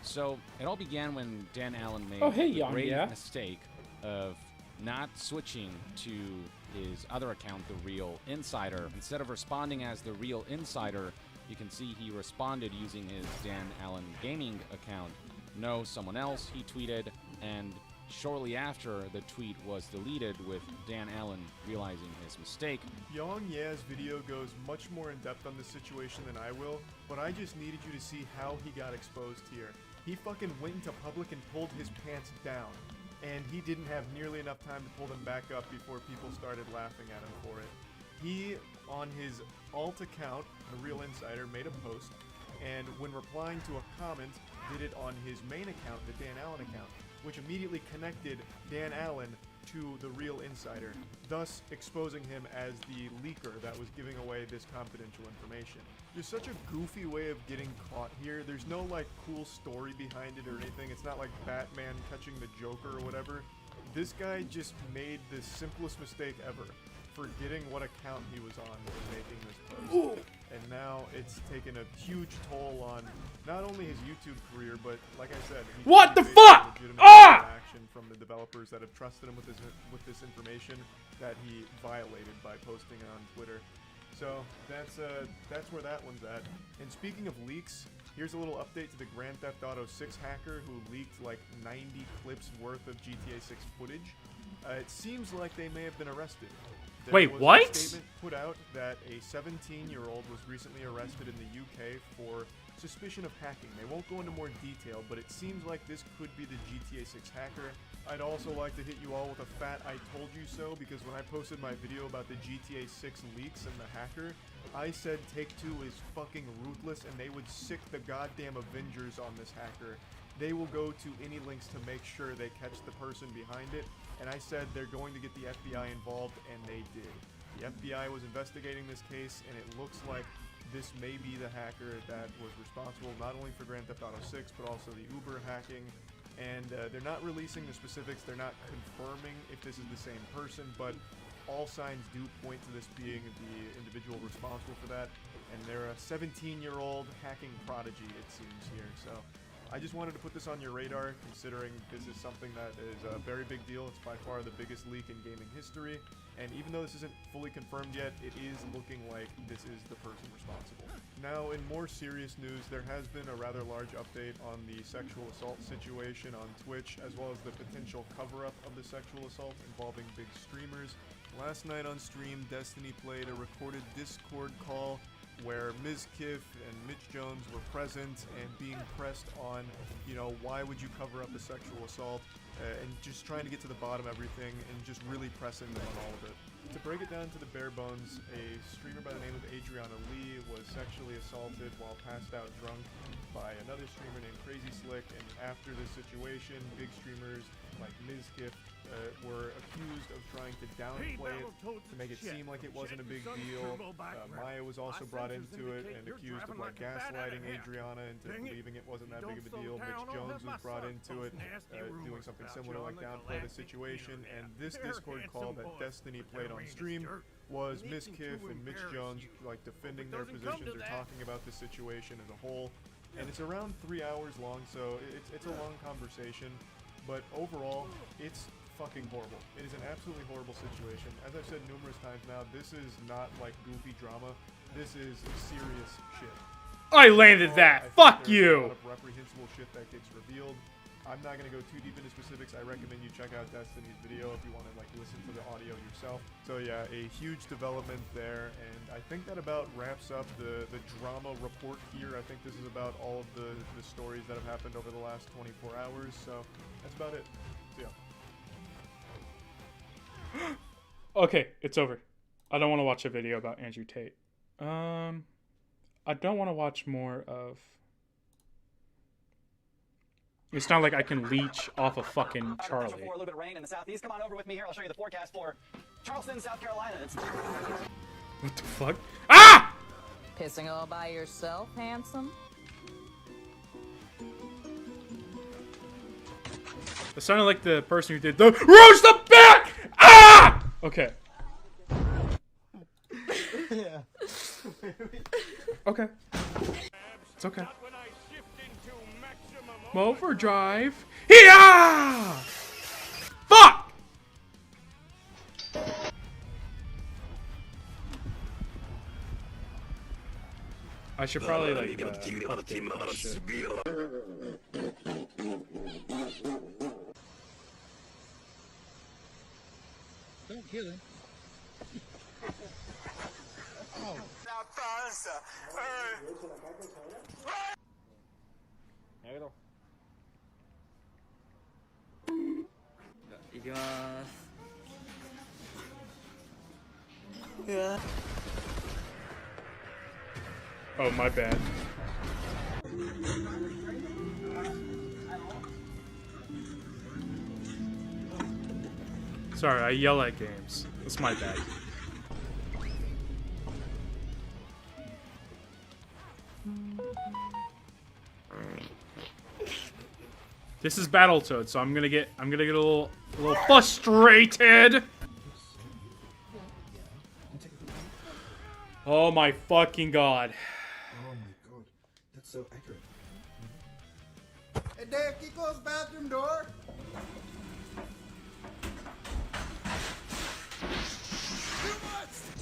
So it all began when Dan Allen made the grave mistake of not switching to his other account, The Real Insider. Instead of responding as The Real Insider, you can see he responded using his Dan Allen Gaming account. No, someone else, he tweeted, and shortly after, the tweet was deleted with Dan Allen realizing his mistake. Yang Ye's video goes much more in depth on this situation than I will, but I just needed you to see how he got exposed here. He fucking went into public and pulled his pants down, and he didn't have nearly enough time to pull them back up before people started laughing at him for it. He, on his alt account, The Real Insider, made a post, and when replying to a comment, did it on his main account, the Dan Allen account, which immediately connected Dan Allen to The Real Insider, thus exposing him as the leaker that was giving away this confidential information. There's such a goofy way of getting caught here. There's no like cool story behind it or anything. It's not like Batman catching the Joker or whatever. This guy just made the simplest mistake ever, forgetting what account he was on when making this post. And now it's taken a huge toll on not only his YouTube career, but like I said, what the fuck? Action from the developers that have trusted him with this information that he violated by posting it on Twitter. So that's where that one's at. And speaking of leaks, here's a little update to the Grand Theft Auto 6 hacker who leaked like 90 clips worth of GTA 6 footage. It seems like they may have been arrested. There Wait, was what? A statement put out that a 17-year-old was recently arrested in the UK for suspicion of hacking. They won't go into more detail, but it seems like this could be the GTA 6 hacker. I'd also like to hit you all with a fat I told you so, because when I posted my video about the GTA 6 leaks and the hacker, I said Take-Two is fucking ruthless and they would sick the goddamn Avengers on this hacker. They will go to any lengths to make sure they catch the person behind it, and I said they're going to get the FBI involved, and they did. The FBI was investigating this case, and it looks like this may be the hacker that was responsible not only for Grand Theft Auto 6, but also the Uber hacking. And they're not releasing the specifics, they're not confirming if this is the same person, but all signs do point to this being the individual responsible for that. And they're a 17-year-old hacking prodigy, it seems here. So I just wanted to put this on your radar, considering this is something that is a very big deal. It's by far the biggest leak in gaming history. And even though this isn't fully confirmed yet, it is looking like this is the person responsible. Now, in more serious news, there has been a rather large update on the sexual assault situation on Twitch, as well as the potential cover-up of the sexual assault involving big streamers. Last night on stream, Destiny played a recorded Discord call where Ms. Kiff and Mitch Jones were present and being pressed on, you know, why would you cover up a sexual assault, and just trying to get to the bottom of everything and just really pressing them on all of it. To break it down to the bare bones, a streamer by the name of Adriana Lee was sexually assaulted while passed out drunk by another streamer named Crazy Slick, and after this situation, big streamers like Ms. Kiff were accused of trying to downplay it to make it seem like it wasn't a big deal. Maya was also brought into it and accused of like gaslighting Adriana into believing it wasn't that big of a deal. Mitch Jones was brought into it, doing something similar to like downplay the situation. And this Discord call that Destiny played on stream was Miss Kiff and Mitch Jones like defending their positions or talking about the situation as a whole. And it's around 3 hours long, so it's a long conversation. But overall, it's fucking horrible. It is an absolutely horrible situation. As I've said numerous times now, this is not like goofy drama. This is serious shit. I landed that. Fuck there's you. A lot of reprehensible shit that gets revealed. I'm not gonna go too deep into specifics. I recommend you check out Destiny's video if you want to like listen to the audio yourself. So yeah, a huge development there, and I think that about wraps up the drama report here. I think this is about all of the stories that have happened over the last 24 hours. So that's about it. So yeah. Okay, it's over. I don't want to watch a video about Andrew Tate. I don't want to watch more of... It's not like I can leech off of fucking Charlie. For a little bit of rain in the southeast. Come on over with me here. I'll show you the forecast for Charleston, South Carolina. What the fuck? Ah! Pissing all by yourself, handsome? It sounded like the person who did the roast the back! Ah! Okay. Yeah. Okay. It's okay. Overdrive. Yeah! Fuck! I should probably like shit. Don't kill him. Oh. Negro. いきます。Oh, my bad. Sorry, I yell at games. It's my bad. This is Battletoads, so I'm gonna get a little frustrated. Oh my fucking god. Oh my god, that's so accurate. Hey Dave, can you close the bathroom door?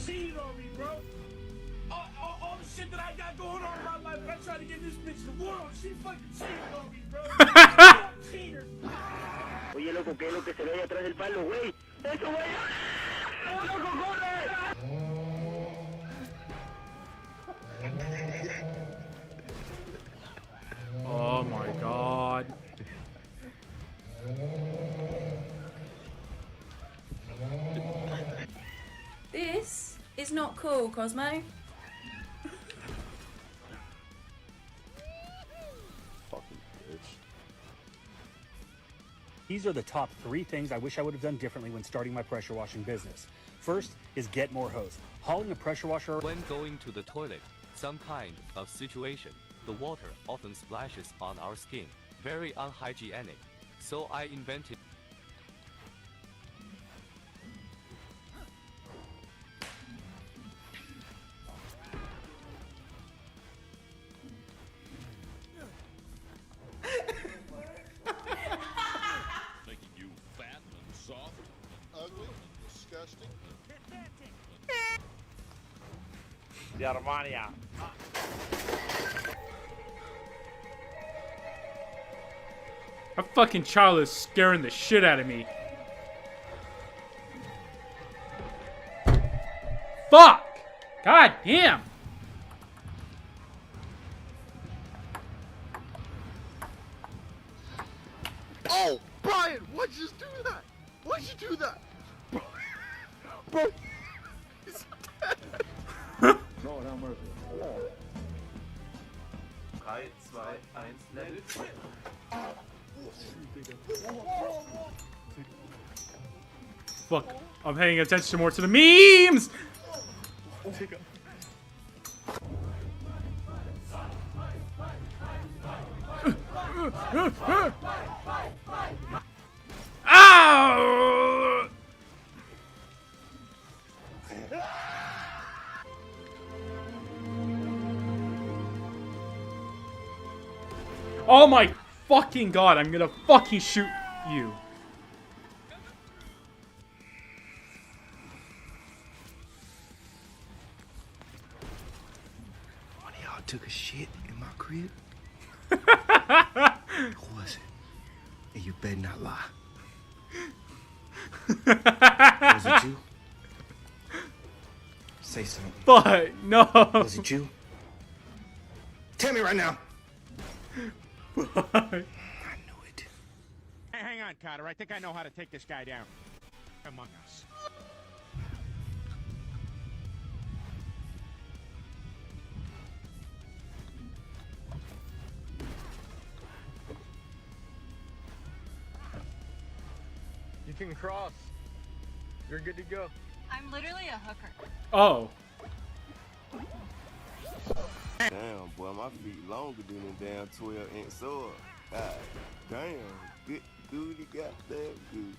Cheating on me, bro. All the shit that I got going on in my life, I tried to get this bitch the world. She fucking cheated on me, bro. Cheater. Oye, loco, ¿qué es lo que se ve atrás del palo, güey? ¡Eso, güey! ¡Oh, loco, corre! Oh my god. This is not cool, Cosmo. These are the top 3 things I wish I would have done differently when starting my pressure washing business. First is get more hose. Hauling a pressure washer... When going to the toilet, some kind of situation, the water often splashes on our skin. Very unhygienic. So I invented... Making you fat and soft. Ugly. Disgusting. Germania. That fucking child is scaring the shit out of me. Fuck! God damn! Oh, Brian, why'd you just do that? Why'd you do that? Bro, he's dead. No, not mercy. 3, 2, 1, Level. fuck. I'm paying attention more to the memes! Ow! Oh my fucking god, I'm gonna fucking shoot you. One of y'all took a shit in my crib? Who was it? And you better not lie. Was it you? Say something. But, no. Was it you? Tell me right now. But. Hey, hang on, Carter. I think I know how to take this guy down. Among Us. You can cross. You're good to go. I'm literally a hooker. Oh. Damn, boy, my feet longer than a damn 12-inch sword. God damn, good duty, goddamn good.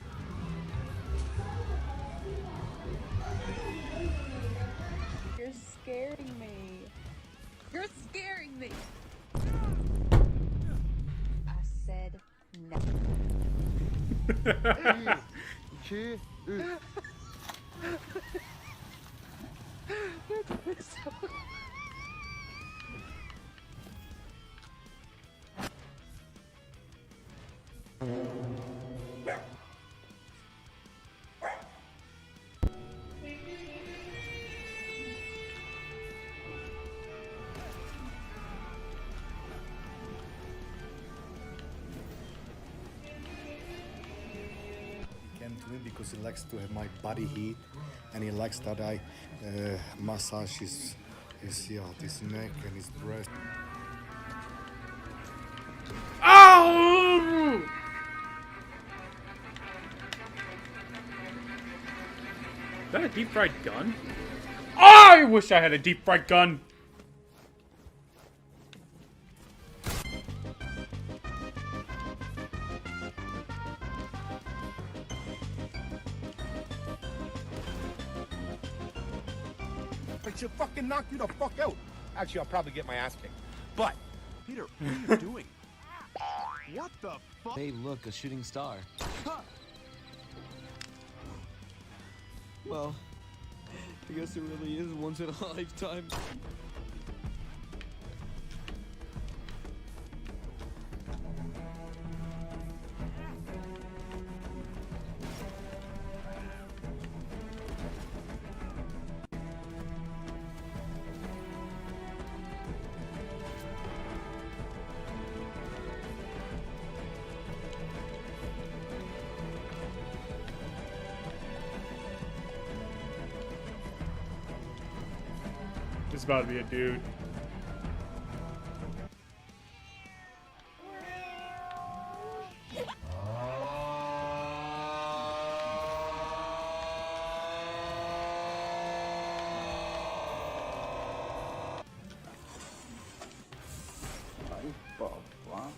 You're scaring me. You're scaring me. I said no. Can't win because he likes to have my body heat, and he likes that I massage his neck and his breast. Oh! Is that a deep fried gun? I wish I had a deep fried gun. But she'll fucking knock you the fuck out. Actually, I'll probably get my ass kicked. But, Peter, what are you doing? What the fuck? Hey, look, a shooting star. Well, I guess it really is once in a lifetime. It's about to be a dude.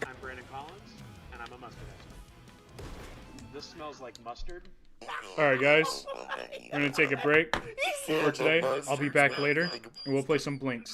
I'm Brandon Collins, and I'm a mustard expert. This smells like mustard. Alright guys, we're gonna take a break for today. I'll be back later, and we'll play some Blinx.